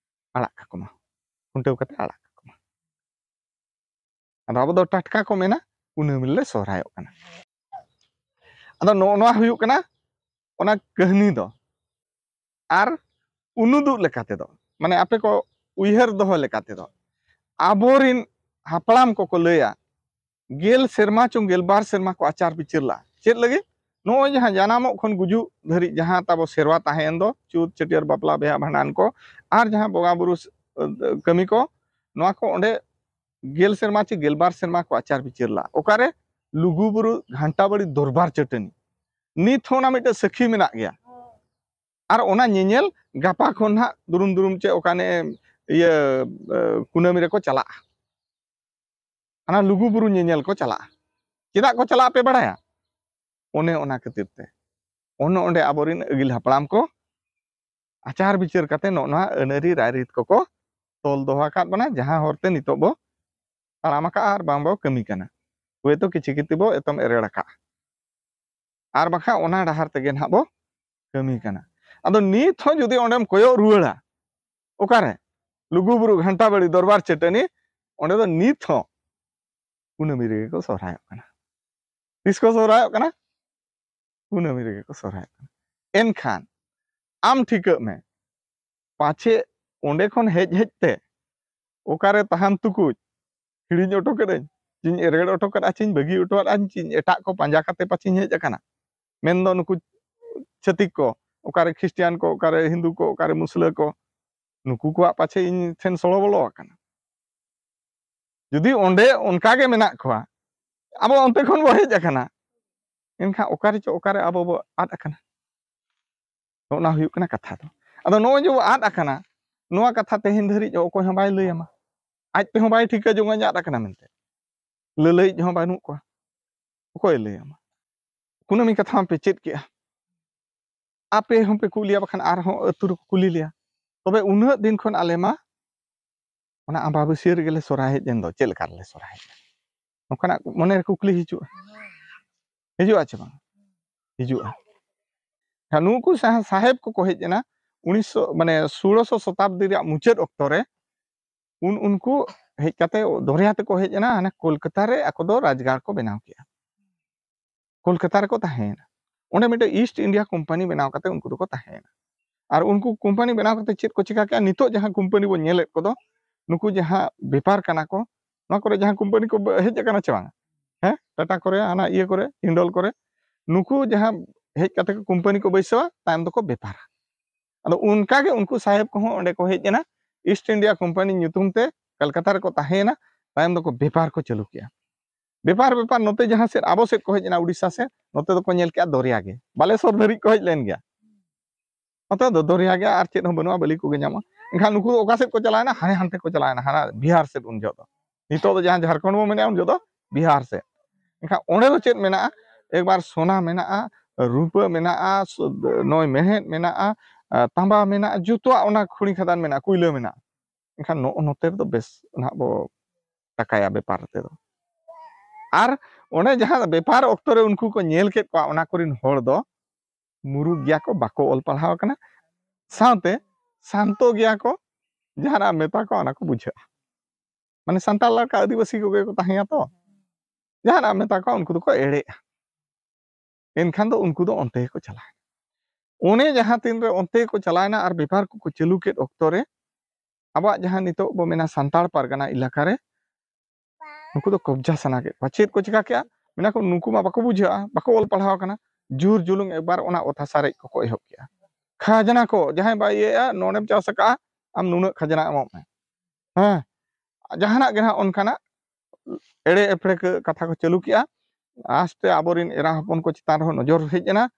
आड़ा काको मा उंटेव काते आड़ा काको मा ᱟᱫᱚ ᱟᱵᱚ ᱫᱚ ᱴᱟᱴᱠᱟ ᱠᱚ ᱢᱮᱱᱟ ᱠᱩᱱᱟᱹᱢᱤ ᱨᱮᱞᱮ ᱥᱚᱦᱨᱟᱭᱚᱜ ᱠᱟᱱᱟ ᱟᱫᱚ ᱱᱚᱣᱟ ᱦᱩᱭᱩᱜ ᱠᱟᱱᱟ ᱚᱱᱟ ᱠᱟᱹᱦᱱᱤ ᱫᱚ ᱟᱨ ᱩᱱᱩᱫᱩᱜ ᱞᱮᱠᱟ ᱛᱮᱫᱚ ᱢᱟᱱᱮ ᱟᱯᱮ ᱠᱚ ᱩᱭᱦᱟᱹᱨ ᱫᱚᱦᱚ ᱞᱮᱠᱟ ᱛᱮᱫᱚ ᱟᱵᱚᱨᱤᱱ ᱦᱟᱯᱲᱟᱢ ᱠᱚᱠᱚ ᱞᱟᱹᱭᱟ 10 ᱥᱮᱨᱢᱟ ᱪᱚᱝ 12 ᱥᱮᱨᱢᱟ ᱠᱚ ᱟᱪᱟᱨ ᱵᱤᱪᱟᱹᱨ ᱞᱟᱜᱼᱟ ᱪᱮᱫ ᱞᱟᱹᱜᱤᱫ ᱱᱚᱜᱼᱚᱭ ᱡᱟᱦᱟᱸ ᱡᱟᱱᱟᱢᱚᱜ ᱠᱷᱚᱱ ᱜᱩᱡᱩᱜ ᱫᱷᱟᱹᱨᱤᱡ ᱡᱟᱦᱟᱸ ᱛᱟᱵᱚ ᱥᱮᱨᱣᱟ ᱛᱟᱦᱮᱸ ᱫᱚ ᱪᱩᱛ ᱪᱷᱟᱹᱴᱭᱟᱹᱨ ᱵᱟᱯᱞᱟ ᱵᱤᱦᱟ ᱵᱷᱟᱸᱰᱟᱱ ᱠᱚ ᱟᱨ ᱡᱟᱦᱟᱸ ᱵᱚᱸᱜᱟ ᱵᱩᱨᱩ ᱠᱟᱹᱢᱤ ᱠᱚ ᱱᱚᱣᱟ ᱠᱚ ᱚᱸᱰᱮ 10 ᱥᱮᱨᱢᱟ ᱪᱮ 12 ᱥᱮᱨᱢᱟ ᱠᱚ ᱟᱪᱟᱨ ᱵᱤᱪᱟᱹᱨ ᱞᱟᱜᱼᱟ ᱚᱠᱟᱨᱮ ᱞᱩᱜᱩᱵᱩᱨᱩ ᱜᱷᱟᱱᱴᱟ ᱵᱟᱲᱤ ᱫᱚᱨᱵᱟᱨ ᱪᱟᱹᱴᱟᱹᱱᱤ ᱱᱤᱛ ᱦᱚᱸ ᱚᱱᱟ ᱢᱤᱫᱴᱮᱱ ᱥᱟᱹᱠᱷᱤ ᱢᱮᱱᱟᱜ ᱜᱮᱭᱟ ᱟᱨ ᱚᱱᱟ ᱧᱮᱧᱮᱞ ᱜᱟᱯᱟ ᱠᱷᱚᱱ ᱦᱟᱸᱜ ᱫᱩᱨᱩᱢ ᱫᱩᱨᱩᱢ ᱪᱮ ᱚᱠᱟᱱᱮ ᱤᱭᱟᱹ ᱠᱩᱱᱟᱹᱢᱤ ᱨᱮᱠᱚ ᱪᱟᱞᱟᱜᱼᱟ ᱚᱱᱟ ᱞᱩᱜᱩᱵᱩᱨᱩ ᱧᱮᱧᱮᱞ ᱠᱚ ᱪᱟᱞᱟᱜᱼᱟ ᱪᱮᱫᱟᱜ ᱠᱚ ᱪᱟᱞᱟᱜᱼᱟ ᱯᱮ ᱵᱟᱲᱟᱭᱟ ᱚᱱᱮ ᱚᱱᱟ ᱠᱷᱟᱹᱛᱤᱨ ᱛᱮ ᱚᱸᱰᱮ ᱟᱵᱚᱨᱤᱱ ᱟᱹᱜᱤᱞ ᱦᱟᱯᱲᱟᱢ ko ᱟᱪᱟᱨ ᱵᱤᱪᱟᱹᱨ ᱠᱟᱛᱮ ᱱᱚᱣᱟ ᱟᱹᱱᱟᱹᱨᱤ ᱨᱟᱭᱨᱤᱛ ᱠᱚᱠᱚ ᱛᱚᱞ ᱫᱚᱦᱚ ᱟᱠᱟᱫ ᱵᱚᱱᱟ ᱡᱟᱦᱟᱸ ᱦᱚᱨᱛᱮ ᱱᱤᱛᱚᱜ ᱵᱚ ᱛᱟᱲᱟᱢ ᱟᱠᱟᱜᱼᱟ ᱟᱨ ᱵᱟᱝ ᱵᱚ ᱠᱟᱹᱢᱤ ᱠᱟᱱᱟ ᱦᱚᱭᱛᱚ ᱠᱤᱪᱷᱤ ᱠᱤᱛᱤ ᱵᱚ ᱮᱛᱚᱢ ᱮᱨᱮᱲ ᱟᱠᱟᱜᱼᱟ ᱟᱨ ᱵᱟᱠᱷᱟᱱ ᱚᱱᱟ ᱰᱟᱦᱟᱨ ᱛᱮᱜᱮ ᱱᱟᱦᱟᱜ ᱵᱚ ᱠᱟᱹᱢᱤ ᱠᱟᱱᱟ ᱟᱫᱚ ᱱᱤᱛ ᱦᱚᱸ ᱡᱩᱫᱤ ᱚᱸᱰᱮᱢ ᱠᱚᱭᱚᱜ ᱨᱩᱣᱟᱹᱲᱟ ᱚᱠᱟᱨᱮ ᱞᱩᱜᱩᱵᱩᱨᱩ ᱜᱷᱟᱱᱴᱟ ᱵᱟᱲᱤ ᱫᱚᱨᱵᱟᱨ ᱪᱟᱹᱴᱟᱹᱱᱤ ᱚᱸᱰᱮ ᱫᱚ ᱱᱤᱛ ᱦᱚᱸ ᱠᱩᱱᱟᱹᱢᱤ ᱨᱮᱜᱮ ᱠᱚ ᱥᱚᱦᱨᱟᱭᱚᱜ ᱠᱟᱱᱟ ᱛᱤᱥ ᱠᱚ ᱥᱚᱦᱨᱟᱭᱚᱜ ᱠᱟᱱᱟ ᱠᱩᱱᱟᱹᱢᱤ ᱨᱮᱜᱮ ᱠᱚ ᱥᱚᱦᱨᱟᱭᱚᱜ ᱠᱟᱱᱟ ᱮᱱᱠᱷᱟᱱ ᱟᱢ ᱴᱷᱤᱠᱟᱹᱜ ᱢᱮ ᱯᱟᱪᱷᱮ ᱚᱸᱰᱮ ᱠᱷᱚᱱ ᱦᱮᱡ ᱛᱮ ᱚᱠᱟᱨᱮ ᱛᱟᱦᱟᱱ ᱛᱩᱠᱩᱡ ᱦᱤᱲᱤᱧ ᱚᱴᱚ ᱠᱟᱹᱫᱟᱹᱧ ᱪᱤᱧ ᱮᱨᱮᱲ ᱚᱴᱚ ᱠᱟᱫᱟ ᱪᱤᱧ ᱵᱟᱹᱜᱤ ᱚᱴᱚᱣᱟᱫᱼᱟ ᱪᱤᱧ ᱮᱴᱟᱜ ᱠᱚ ᱯᱟᱸᱡᱟ ᱠᱟᱛᱮ ᱯᱟᱪᱷᱮᱧ ᱦᱮᱡ ᱟᱠᱟᱱᱟ ᱢᱮᱱᱫᱚ ᱱᱩᱠᱩ ᱪᱷᱟᱹᱛᱤᱠ ko ᱚᱠᱟᱨᱮ ᱠᱷᱨᱤᱥᱴᱤᱭᱟᱱ ko ᱚᱠᱟᱨᱮ ᱦᱤᱱᱫᱩ ko ᱚᱠᱟᱨᱮ ᱢᱩᱥᱞᱟᱹ ko ᱱᱩᱠᱩ ᱠᱚᱣᱟᱜ ᱯᱟᱪᱷᱮ ᱤᱧ ᱴᱷᱮᱱ ᱥᱚᱲᱚ ᱵᱚᱞᱚ ᱟᱠᱟᱱᱟ ᱡᱩᱫᱤ ᱚᱸᱰᱮ ᱚᱱᱠᱟ ᱜᱮ ᱢᱮᱱᱟᱜ ᱠᱚᱣᱟ ᱟᱵᱚ ᱚᱱᱛᱮ ᱠᱷᱚᱱ ᱵᱚ ᱦᱮᱡ ᱟᱠᱟᱱᱟ ᱮᱱᱠᱷᱟᱱ ᱚᱠᱟᱨᱮ ᱟᱵᱚ ᱵᱚ ᱟᱫ ᱟᱠᱟᱱᱟ ᱚᱱᱟ ᱦᱩᱭᱩᱜ ᱠᱟᱱᱟ ᱠᱟᱛᱷᱟ ᱫᱚ ᱟᱫᱚ ᱱᱚᱜᱼᱚᱭ ᱡᱮ ᱵᱚ ᱟᱫ ᱟᱠᱟᱱᱟ ᱱᱚᱣᱟ ᱠᱟᱛᱷᱟ ᱛᱮᱦᱮᱧ ᱫᱷᱟᱹᱨᱤᱡ ᱚᱠᱚᱭ ᱦᱚᱸ ᱵᱟᱭ ᱞᱟᱹᱭ ᱟᱢᱟ ᱟᱡ ᱛᱮᱦᱚᱸ ᱵᱟᱭ ᱴᱷᱤᱠᱟᱹ ᱡᱚᱝᱟ ᱟᱫ ᱟᱠᱟᱱᱟ ᱢᱮᱱᱛᱮ ᱞᱟᱹᱞᱟᱹᱭᱤᱡ ᱦᱚᱸ ᱵᱟᱹᱱᱩᱜ ᱠᱚᱣᱟ ᱚᱠᱚᱭ ᱞᱟᱹᱭ ᱟᱢᱟ ᱠᱩᱱᱟᱹᱢᱤ ᱠᱟᱛᱷᱟ ᱦᱚᱸᱯᱮ ᱪᱮᱫ ᱠᱮᱜᱼᱟ ᱟᱯᱮ ᱦᱚᱸᱯᱮ ᱠᱩᱞᱤᱭᱟ ᱵᱟᱠᱷᱟᱱ ᱟᱨᱦᱚᱸ ᱟᱹᱛᱩ ᱨᱮᱠᱚ ᱠᱩᱞᱤ ᱞᱮᱭᱟ ᱛᱚᱵᱮ ᱩᱱᱟᱹᱜ ᱫᱤᱱ ᱠᱷᱚᱱ ᱟᱞᱮ ᱢᱟ ᱚᱱᱟ ᱟᱢᱵᱟᱵᱟᱹᱥᱭᱟᱹ ᱨᱮᱜᱮᱞᱮ ᱥᱚᱨᱦᱟᱭ ᱦᱮᱡ ᱮᱱ ᱫᱚ ᱪᱮᱫ ᱞᱮᱠᱟ ᱨᱮᱞᱮ ᱥᱚᱨᱦᱟᱭ ᱦᱮᱡ ᱱᱚᱝᱠᱟᱱᱟᱜ ᱢᱚᱱᱮᱨᱮ ᱠᱩᱠᱞᱤ ᱦᱤᱡᱩᱜᱼᱟ ᱪᱮ ᱵᱟᱝ ᱦᱤᱡᱩᱜᱼᱟ ᱱᱩᱠᱩ ᱥᱟᱦᱮᱵ ᱠᱚᱠᱚ ᱦᱮᱡ ᱮᱱᱟ 1900 ᱢᱟᱱᱮ 1600 ᱥᱚᱛᱟᱵᱫᱤ ᱨᱮᱭᱟᱜ ᱢᱩᱪᱟᱹᱫ ᱚᱠᱛᱚ ᱨᱮ उनको हेज कते दरिया ते को हेजना हाने कोलकाता रे ako do राजगार को बनाव किया कोलकाता रे को ताहेना ओंडे मिटे ईस्ट इंडिया कंपनी बनाव कते उनको दो को ताहेना और उनको कंपनी बनाव कते चेत को चिका के नितो जहां कंपनी बो नेलेत को दो नुकु जहां व्यापार कना को नो करे जहां कंपनी को हेज कना चवांग हैं टाटा करे आना ये करे इंडल करे नुकु जहां हेज कते कंपनी को बैसवा तायम दो को व्यापार अदो उनका के उनको साहेब को ओंडे को हेजना ईस्ट इंडिया कंपनी ᱧᱩᱛᱩᱢ ᱛᱮ कलकत्ता ᱨᱮᱠᱚ ᱛᱟᱦᱮᱸᱱᱟ ᱛᱟᱭᱚᱢ ᱫᱚᱠᱚ ᱵᱮᱯᱟᱨ ᱠᱚ ᱪᱟᱹᱞᱩ ᱠᱮᱜᱼᱟ ᱵᱮᱯᱟर ᱱᱚᱛᱮ ᱡᱟᱦᱟᱸ ᱥᱮᱫ ᱟᱵᱚ ᱥᱮᱫ ᱠᱚ ᱦᱮᱡ ᱮᱱᱟ ᱩᱲᱤᱥᱥᱟ ᱥᱮᱫ ᱱᱚᱛᱮ ᱫᱚᱠᱚ ᱧᱮᱞ ᱠᱮᱜᱼᱟ ᱫᱚᱨᱭᱟ ᱜᱮ ᱵᱟᱞᱮᱥᱚᱨ ᱫᱷᱟᱹᱨᱤᱡ ᱠᱚ ᱦᱮᱡ ᱞᱮᱱ ᱜᱮᱭᱟ ᱱᱚᱛᱮ ᱫᱚ ᱫᱚᱨᱭᱟ ᱜᱮ ᱟᱨ ᱪᱮᱫ ᱦᱚᱸ ᱵᱟᱹᱱᱩᱜᱼᱟ ᱵᱟᱹᱞᱤ ᱠᱚᱜᱮ ᱧᱟᱢᱚᱜᱼᱟ ᱮᱱᱠᱷᱟᱱ ᱱᱩᱠᱩ ᱫᱚ ᱚᱠᱟ ᱥᱮᱫ ᱠᱚ ᱪᱟᱞᱟᱣᱮᱱᱟ ᱦᱟᱱᱛᱮ ᱠᱚ ᱪᱟᱞᱟᱣᱮᱱᱟ ᱦᱟᱱᱟ ᱵᱤᱦᱟᱨ ᱥᱮᱫ ᱩᱱ ᱡᱚᱦᱚᱜ ᱫᱚ ᱱᱤᱛᱚᱜ ᱫᱚ ᱡᱟᱦᱟᱸ ᱡᱷᱟᱲᱠᱷᱚᱸᱰ ᱵᱚ ᱢᱮᱱᱮᱜᱼᱟ ᱩᱱ ᱡᱚᱦᱚᱜ ᱫᱚ ᱵᱤᱦᱟᱨ ᱥᱮᱫ ᱮᱱᱠᱷᱟन ᱚᱸᱰᱮ ᱫᱚ ᱪᱮᱫ ᱢᱮᱱᱟᱜᱼᱟ ᱮᱠᱵᱟᱨ ᱥᱳना ᱢᱮᱱᱟᱜᱼᱟ ᱨᱩᱯᱟᱹ ᱢᱮᱱᱟᱜᱼᱟ ᱱᱚᱭ ᱢᱮᱦᱮᱫ ᱢᱮᱱᱟᱜᱼᱟ ᱛᱟᱸᱵᱟ ᱢᱮᱱᱟᱜᱼᱟ ᱡᱚᱛᱚᱣᱟᱜ ᱚᱱᱟ ᱠᱷᱩᱲᱤ ᱠᱷᱟᱫᱟᱱ ᱢᱮᱱᱟᱜᱼᱟ ᱠᱩᱭᱞᱟᱹ ᱢᱮᱱᱟᱜᱼᱟ एनखान नोते दो बेस ना बो टाकाया व्यापार ते दो आर ओने जहां व्यापार ऑक्तो रे उनको को नेल के को ओना कोरिन होड़ दो मुरु गया को बाको ऑल पढ़ाव कना साथे शांतो गया को जहाना मेता को ओना को बुझा माने संताल लड़का आदिवासी को ताहिया तो जहाना मेता को उनको को एड़े एनखान दो उनको दो ओनते को चला ओने जहां तीन रे ओनते को चलायना आर व्यापार को चालू के ऑक्तो रे अब जहां नितो बो मेना संताल पारगना इलाका रे नुकु दो कब्जा सना के पचेत को चिका क्या मेना को नुकु मा बाको बुझा बाको ऑल पढ़ाव कना जुर जुलुंग एक बार ओना ओथा सारे को एहब किया खजाना को जहां बाइया नोनेम चास का आम नुन खजाना एमो में हां जहाना गेना ओनखाना एड़े एपड़े कथा को चालू किया आस्ते आबोरिन एरा हपन को चितान हो नजर हेजना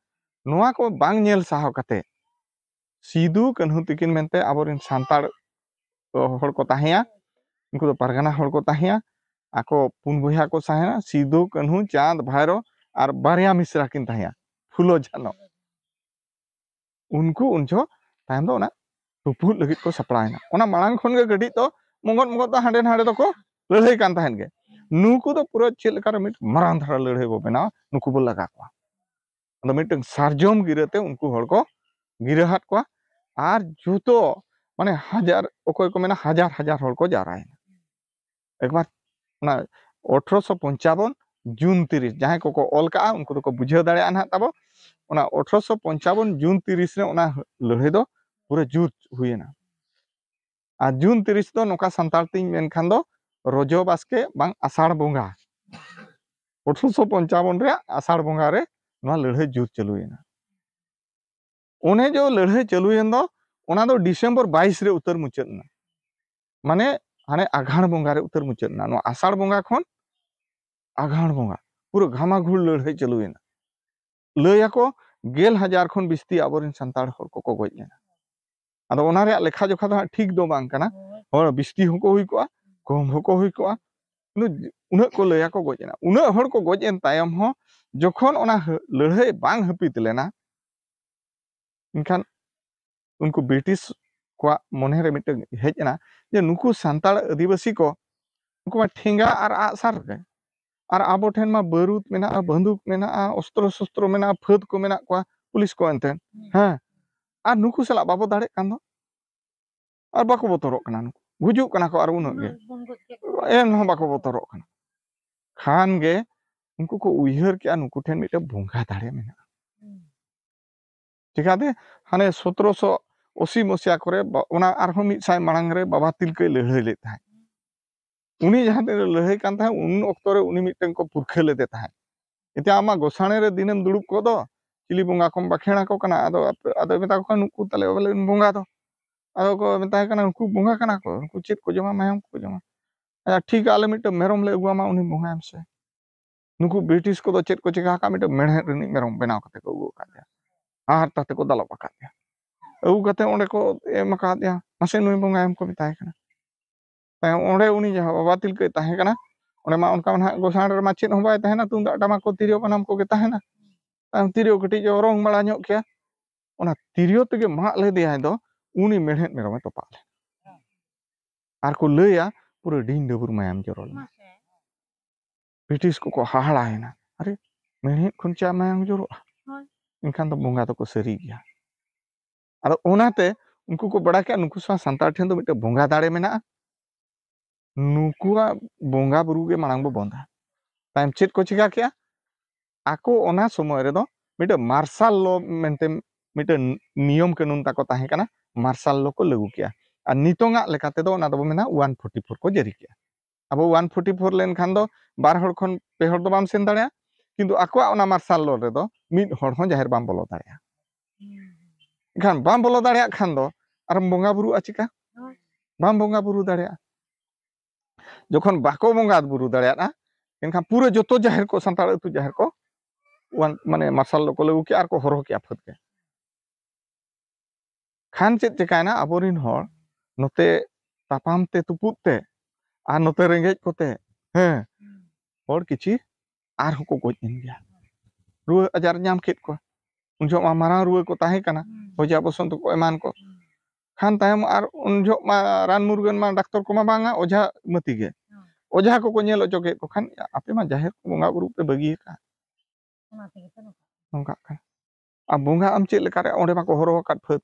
नोआ को बांग नेल साहब कते सीधु कन्हु तिकिन मेनते आबोरिन सांताड़ हड़ को ताहिया उनको तो परगना हड़ को ताहिया आको पुन बहिया को साहेना सीधु कन्हु चांद भैरो और बारिया मिश्रा किन ताहिया फुलो जानो उनको उनजो तायम दो ना तुपु लगित को सपड़ायना ओना मांग खन गे गडी तो मंगत मंगत तो हांडे हांडे दो को लड़ाई कान ताहेन गे नुकु दो पूरा चेल कार मिट मरान धरा लड़ाई बो बेना नुकु बो लगा को अदो मिटन सारजोम गिरते उनको हड़ को गिरहाट को आर जुतो माने हजार ओकोय को मेना हजार हजार हड़ को जारायना एक बार ना 1855 जून 30 जहां को ऑल का उनको तो बुझे दाड़ा ना तब 1855 जून 30 रे ओना लड़ाई दो पूरा जुत हुईना आ जून 30 दो नोका संताल तीन मेनखान दो रजो बास्के बांग आषाढ़ बोंगा 1855 रे आषाढ़ बोंगा रे नोआ लड़ाई जुत चलुएना उन्हें जो लड़ाई चलुएन दो ओना दो डिसेंबर 22 रे उतर मुचादना माने हाने आघाड़ बोंगा रे उतर मुचादना नो आषाढ़ बोंगा खन आघाड़ बोंगा पूरा घामाघूर लड़ाई चलुएना लया को 10,000 खन बिस्ती आबोरिन संताल हर को गज लेना आदो ओना रे लेखा जोखा दो ठीक दो बांग कना हर बिस्ती हको हुई को कम हको हुई को उन को लया को गज लेना उन हर को गज एन तायम हो जखन ओना लड़ाई बांग हपित लेना इनखान उनको ब्रिटिश को मने रे मिट हेजना जे नुकु संताल आदिवासी को उनको ठेंगा और आसार के और आबो ठेन मा बारूद मेना बंदूक मेना अस्त्र शस्त्र मेना फद को मेना को पुलिस को एनते हां और नुकु सला बाबो दाड़े कान दो और बाको बोतरो कना नुकु गुजु कना को और उन गे एन हो बाको बोतरो कना खान गे उनको को उयहर के नुकु ठेन मिट बोंगा दाड़े मेना चिकाते हाने 1780 मसिया करे ओना आरहो मिट साय मांग रे बाबा तिलके लड़ाई ले था उनी जहां ते लड़ाई कान था उन ऑक्टो रे उनी मिटन को पुरखे ले देता है इते आमा गोसाणे रे दिनम दुड़ुब को दो चिली बोंगा कम बाखेणा को कना आदो आदो मेता को नुकु तले बोले बोंगा दो आदो को मेता कना नुकु बोंगा कना को नुकु चेत को जमा मायम को जमा आ ठीक आले मिट मेरम ले उगुमा उनी बोंगा एम से नुकु ब्रिटिश को दो चेत को चिका का मिट मेढ़े रनी मेरम बनाव कते को उगु का दिया आर ताते को दलो पका दिया अगु कते ओंडे को एम का दिया मासे नुई बोंगा एम को मिताय कना ताय ओंडे उनी जहां बाबा तिलके ताहे कना ओंडे मा उनका मा गोसाण रे मा चेत हो बाय ताहेना तुंदा टामा को तिरियो बनाम को के ताहेना ताम तिरियो कटी जो रंग बड़ा ᱧᱚᱜ के ओना तिरियो तेगे मा ले दिया दो उनी मेढ़े मेरम तो पाले आर को लया पूरा डीन डबुर मायाम जरल ब्रिटिश को हाहाड़ायना अरे मेढ़े खुंचा मायाम जरो इनखान तो बोंगा तो को सरी गया आरो ओनाते उनको को बड़ा के नुकु सा संतार ठेन तो मिटे बोंगा दाड़े मेना नुकुआ बोंगा बुरु के मांग बो बंदा टाइम चेत को चिका किया आको ओना समय रे दो मिटे मार्शल लॉ मेंटे मिटे नियम कानून ताको ताहे कना मार्शल लॉ को लागू किया आ नितोंगा लेकाते दो ओना दो मेना 144 को जारी किया अब 144 लेन खान दो बार हर खन पे हर दो बाम सेन दाड़या किंतु आको ओना मार्शल लॉ रे दो मिद हर हो जाहिर बाम बोलो दाड़या खान बाम बोलो दाड़या खान दो आर बोंगा बुरु आचिका बाम बोंगा बुरु दाड़या जखन बाको बोंगा बुरु दाड़या एनखान पूरे जतो जाहिर को संताल अतु जाहिर को माने मार्शल लॉ को लागू किया आर को हरो किया फद के खान चेत चिकायना आबोरिन हर नोते तापाम ते तुपुत ते आ नोते रेंगेज कोते हे हर किछि आर हको गज एन गया रुआ अजार नाम केत को उन जो मारा रुआ को ताहे कना होजा बसंत को एमान को खान तायम आर उन जो मा रान मुर्गन मा डॉक्टर को मा बांगा ओझा मती गे ओझा को नेल ओचो के को खान आपे मा जाहिर बोंगा बुरु पे बगी का नोंका का आ बोंगा आम चेत लेका रे ओंडे मा को हरो काट फद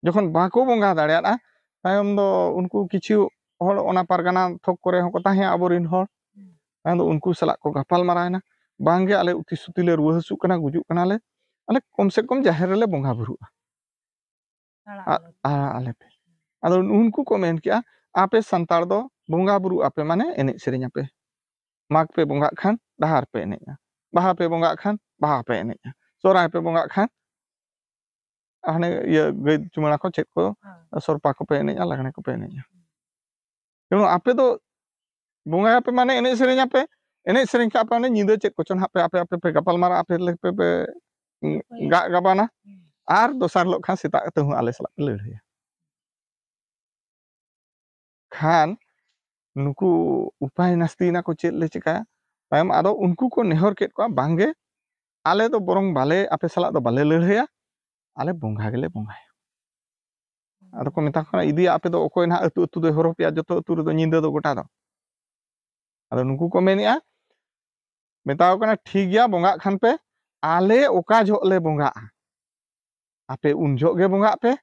जखन बाको बोंगा दाड़या ना तायम दो उनको किछि हर ओना पारगाना थोक करे हको ताहे आबोरिन हर तायम दो उनको सला को गपाल मारायना बांगे आले उति सुतिले रुवा हसु कना गुजु कना ले आले कम से कम जाहिर ले बोंगा बुरु आले पे आदो उनको को मेन किया आपे संतार दो बोंगा बुरु आपे माने एने सेरेñ आपे माग पे बोंगा खान डाहार पे एनेया बाहा पे बोंगा खान बाहा पे एनेया सोराय पे बोंगा खान हाने ये गई चुमड़ा को चेक को सरपा को पे एनेया लगने को पे एनेया क्यों आपे तो बोंगा आपे माने एने सेरेñ आपे एने सेरेñ का आपे निंदा चेक को चन आपे आपे आपे गपाल मारा आपे ले पे गा गाबाना आर दोसार लोग खान सेता ते हूं आले सला लड़ाया खान नुकु उपाय नास्तीना को चेत ले चिकाया तायम आदो उनको को नेहर केत को बांगे आले तो बरंग बाले आपे सला दो बाले लड़ाया आले बोंगा गेले बोंगाया आदो को मेता खना इदी आपे दो ओकोय ना अतु अतु दो हरो पिया जतो अतु रे दो निंदा दो गोटा दो आदो नुकु को मेनिया मेताओ कना ठीक गया बोंगा खान पे आले ओका जो ले बोंगा आपे उन जो गे बोंगा पे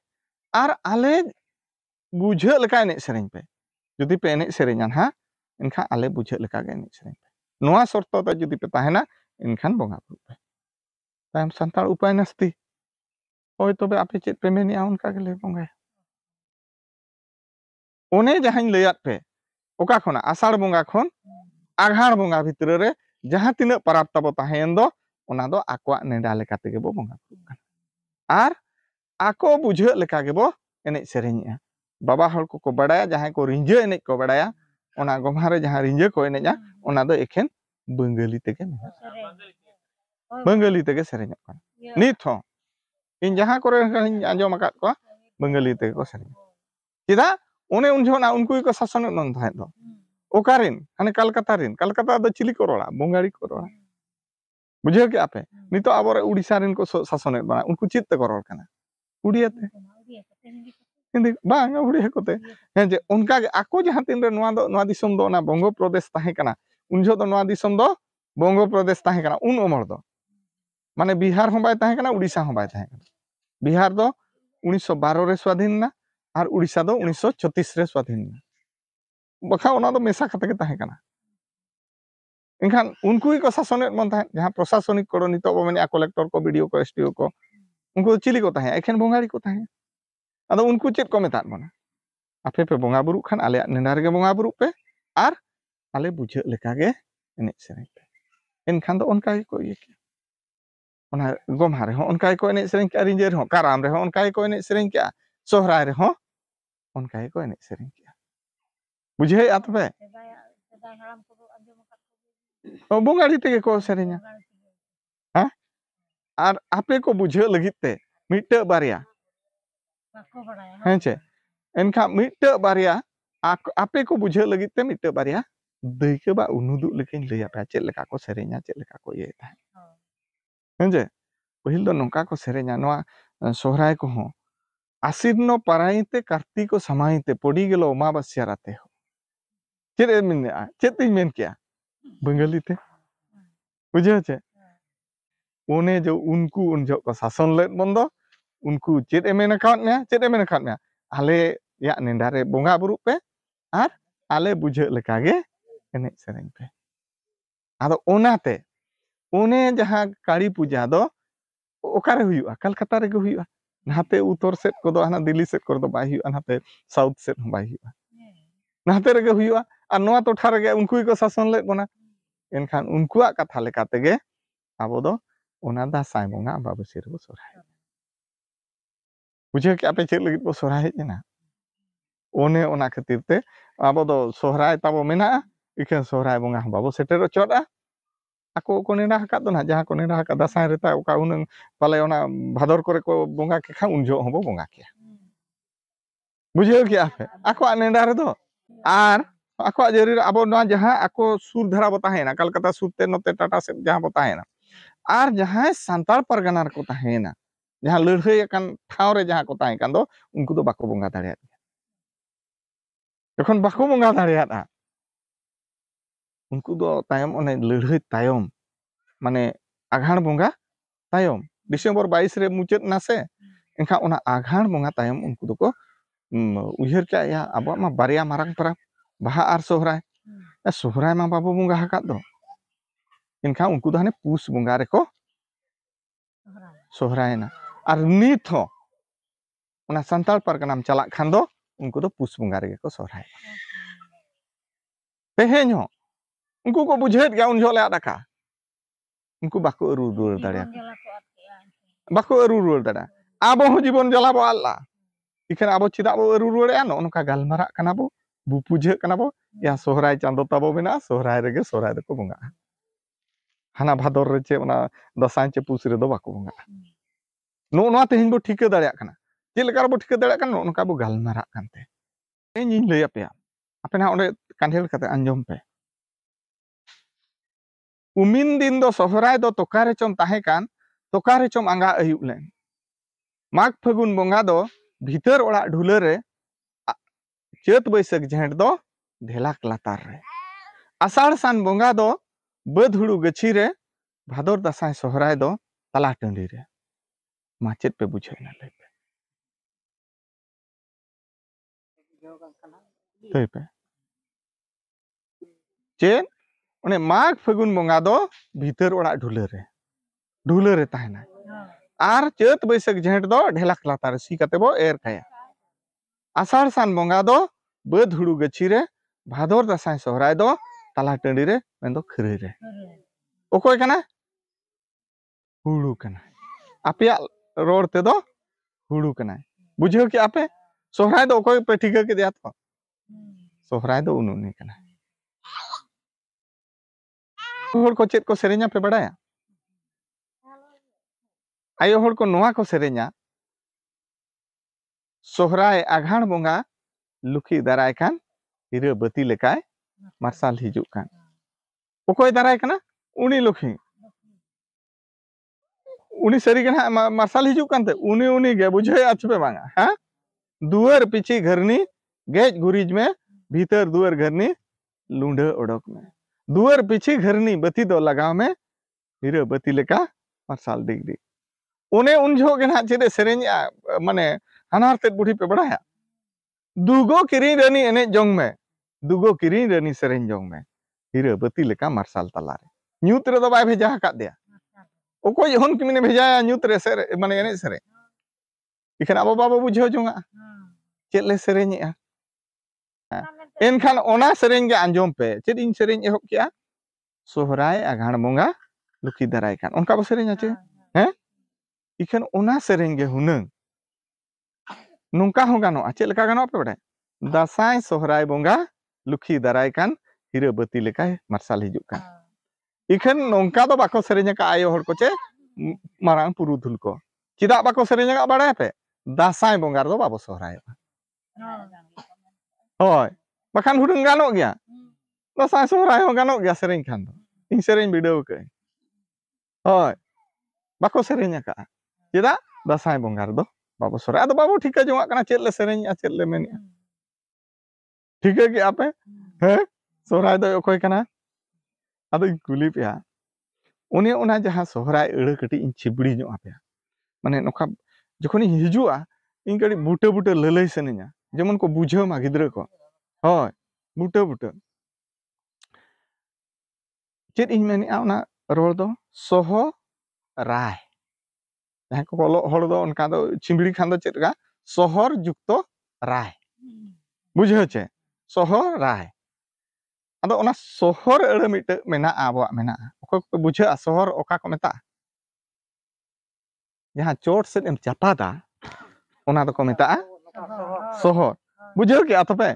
आर आले बुझे लेका एने सेरेñ पे जुदी पे एने सेरेñan हा इनखान आले बुझे लेका गे एनेज सेरेंय पे नोआ शर्तो तो जुदी पे ताहेना इनखान बोंगा बुरु पे तायम सान्ताड़ उपाय नस्ती ओय तबे आपे चेद पे मेनिया उनका गेले बोंगाय ओने जहां लैयात पे ओका खना आषाढ़ बोंगा खन आघाड़ बोंगा भितर रे जहां तिना पराब तबो ताहेन दो ओना दो आकोआ नेडा लेका तेगे बो बोंगा बुरु काना आर आको बुझे लेका गे बो एनेज सेरेंया बाबा हर को बड़ाया जहां को रिंजे एनेज को बड़ाया ओना गोम्हा रे जहां रिंजे को एनेजा ओना दो एखेन बंगाली तेगे बंगाली तेगे सेरेंया काना नित हो इन जहां करे आंजम आकात को बंगाली तेगे को सेरेंया चिदा ओने उन जोना उनको को शासन नन थाय दो ओकारिन हाने कलकत्ता दो चिली को रोड़ा बंगाली को रोड़ा बुझे के आपे नितो आबोरे उड़ीसा रिन को शासन बना उनको चित को रोड़ काना उड़िया ते हिंदी बांग उड़िया कोते हैं जे उनका आको जहां तीन रे नोआ दिसम दो ना बंगो प्रदेश ताहे काना उन जो दो नोआ दिसम दो बंगो प्रदेश ताहे काना उन उमर दो माने बिहार हो बाय ताहे काना उड़ीसा हो बाय ताहे काना बिहार दो 1912 रे स्वाधीन ना और उड़ीसा दो 1936 रे स्वाधीन ना बखा ओना दो मेसा खते के ताहे काना इनखान उनको ही को शासन मन ताहे जहां प्रशासनिक कोड़ो नितो बो मेने कलेक्टर को बीडीओ को एसडीओ को उनको चिली को ताहे एखेन बंगाली को ताहे अदो उनको चेत को मेता बना आपे पे बोंगा बुरु खान आले नेना रे बोंगा बुरु पे आर आले बुझे लेका गे एने सेरें पे इनखान दो उनका को ये के ओना गोम्हा रे हो उनका को एने सेरें के रिंजे रे हो काराम रे हो उनका को एने सेरें के सोहराय रे हो उनका को एने सेरें के बुझे आ तबे ओ बोंगाली तेगे को सेरेंया हां आर आपे को बुझे लगित ते मिटे बारिया हेंचे एनखा मिटे बारिया आपे को बुझे लगित ते मिटे बारिया दैके बा उनुदु लेकिन लैया पे चेद लेका को सेरेंया चेद लेका को ये था हेंचे पहिल दो नोका को सेरेंया नोआ सोहराय को हो आसीनो पाराइते कार्तिक को समाइते पड़ी गेलो अमाबस्या राते हो चेद मेनया चेद तिन मेन किया बंगाली ते बुझे छे ओने जो उनको उन जो को शासन लेत बंदो उनको चेद एमेन खात में आले या नेंडा रे बोंगा बुरु पे आर आले बुझे लेका गे एने सेरें पे आदो ओनाते ओने जहां काली पूजा दो ओकारे हुयुआ कलकत्ता रे गे हुयुआ नाते उत्तर सेट को दो हना दिल्ली सेट को दो बाय हुयुआ नाते साउथ सेट बाय हुयुआ नाते रे गे हुयुआ आ नोआ टोठा रे गे उनको को शासन ले बना एनखान उनकुआ कथा लेका तेगे आबो दो ओना दासाय बोंगा बाबुसिर बो सोराय बुझे के आपे चेद लगित बो सोराय हेजना ओने ओना खातिर ते आबो दो सोहराय ताबो मेना इखे सोहराय बोंगा बाबो सेटेर चोदा ako ko nena hakat do na jaha ko nena hakat dasai reta oka unang pale ona bhador kore ko bonga ke kha unjo hobo bonga ke bujheu ki ape ako nenda re do ar ako jeri abo na jaha ako sur dhara bo tahena kalkata surte note tata se jaha bo tahena ar jaha santal pargana ko tahena jaha ladhai akan thau re jaha ko tahen kan do unku do bako bonga dareat jokhon bako bonga dareat a उनको दो तायम ओने लड़हई तायम माने आघाड़ बोंगा तायम December 22 रे मुचाद नासे एनखा ओना आघाड़ बोंगा तायम उनको दो उयहर क्या या अब मा बारिया मारंग परा बाहा आर सोहराय सोहराय मा बाबू बोंगा हाकात दो एनखा उनको दो हाने पुस बोंगा रे को सोहरायना आर नित हो ओना संताल परगनाम चला खान दो उनको दो पुस बोंगा रे को सोहराय तेहेन हो उनको को बुझेत गया उन झोले आदाका उनको बाको अरु रुल दाड़िया बाको अरु रुल दाड़ा आबो हो जीवन जला बो आल्ला इखन आबो चिदा बो अरु रुल या नोनका गालमारा कना बो बु पुझे कना बो या सोहराय चांदो ताबो मेना सोहराय रेगे सोहराय दको बोंगा हाना भादर रे चे ओना दसाय चे पुस रे दो बाको बोंगा नो नोआ तेहिन बो ठिका दाड़िया कना चे लेका बो ठिका दाड़िया कना नोनका बो गालमारा कानते तेहिन लई आपेया आपे ना ओंडे कांढेल कते अंजम पे उमिन दिन दो सोहराय दो तोकारे चम ताहे कान तोकारे चम आंगा अयुब लेन माघ फागुन बोंगा दो भीतर ओड़ा ढुले रे चैत बैसाख झेंट दो ढेलाक लातार रे आषाढ़ सान बोंगा दो बद हुड़ू गछि रे भादर दासाय सोहराय दो तला टंडी रे माचेत पे बुझाइना ले पे तई पे चेन उन्हें माघ फागुन बंगा दो भीतर ओड़ा ढुले रे ताहना आर चैत बैसाख झेंट दो ढेलाक लातार सी काते बो एर खाया आषाढ़ सान बंगा दो बद हुड़ू गछि रे भादर दासाय सोहराय दो ताला टंडी रे मेन दो खरे रे ओकोय कना हुड़ू कना आपेया रोड ते दो हुड़ू कना बुझो कि आपे सोहराय दो ओकोय पे ठिका के दिया तो सोहराय दो उनुनी कना होड़ को चेत को सेरे냐 पे बड़ाया आयो होड़ को नोआ को सेरे냐 सोहराय आघाण बंगा लुखी दाराय कान हिरे बती लेकाय मार्साल हिजुक कान ओकोय दाराय कना उनी लुखी उनी सरी कना मार्साल हिजुक कानते उनी गे बुझे आछबे बांगा हां दुआर पीछे घरनी गेज गुरीज में भीतर दुआर घरनी लुंडे ओडक में दुआर पीछे घरनी बती दो लगाव में हिरे बती लेका मार्साल दिग दिग उने उन झोगे ना चेदे सेरेnya माने हानारते बुढ़ी पे बड़ाया दुगो किरी रनी एने जोंग में दुगो किरी रनी सेरेन जोंग में हिरे बती लेका मार्साल तलारे न्यूत रे दो बाय भेजा हकात दिया ओको जहन कि मिने भेजाया न्यूत रे सेरे माने एने सेरे इखन आबो बाबो बुझो जोंगा चेले सेरेnya एनखान ओना सेरेन गे आंजोम पे चेद इन सेरेन एहब किया सोहराय आघाण बंगा लुखी दाराय कान उनका बो सेरेन आचे हैं इखन ओना सेरेन गे हुनंग नुंका हो गानो चेद लेका गानो पे बड़े दासाय सोहराय बंगा लुखी दाराय कान हिरे बती लेकाय मार्साल हिजुक कान इखन नोंका दो बाको सेरेन का आयो होड़ को चे मारांग पुरुधुल को चिदा बाको सेरेन का बड़ाय पे दासाय बंगा दो बाबो सोहराय होय बखान हुडुं गानो गया दासाय सोहराय हो गानो गया सेरेन खान दो इन सेरेन बिडो के होय बाको सेरेन का चिदा दासाय बंगा दो बाबो सोहराय आदो बाबो ठीका जोंगा कना चेद ले सेरेन चेद ले मेनिया ठीका के आपे हैं सोहराय दो ओकोय कना आदो कुली पे उनी ओना जहां सोहराय अड़ कटी इन छिबड़ी जो आपे माने नोखा जखन हिजुआ इन कड़ी बुटे बुटे ललई सने냐 जेमन को बुझो मा गिद्रा को होय बुटे बुटे चेद इन मेनिया ओना रोल दो सोहो राय जहां को बोलो होड़ दो उनका दो छिबड़ी खान दो चेद का सोहर जुक्तो राय बुझो चे सोहो राय आदो ओना सोहर अड़ मिट मेना आबो मेना ओको को बुझा सोहर ओका को मेता जहां चोट से एम चापादा ओना दो को मेता सोहर बुझो के आतपे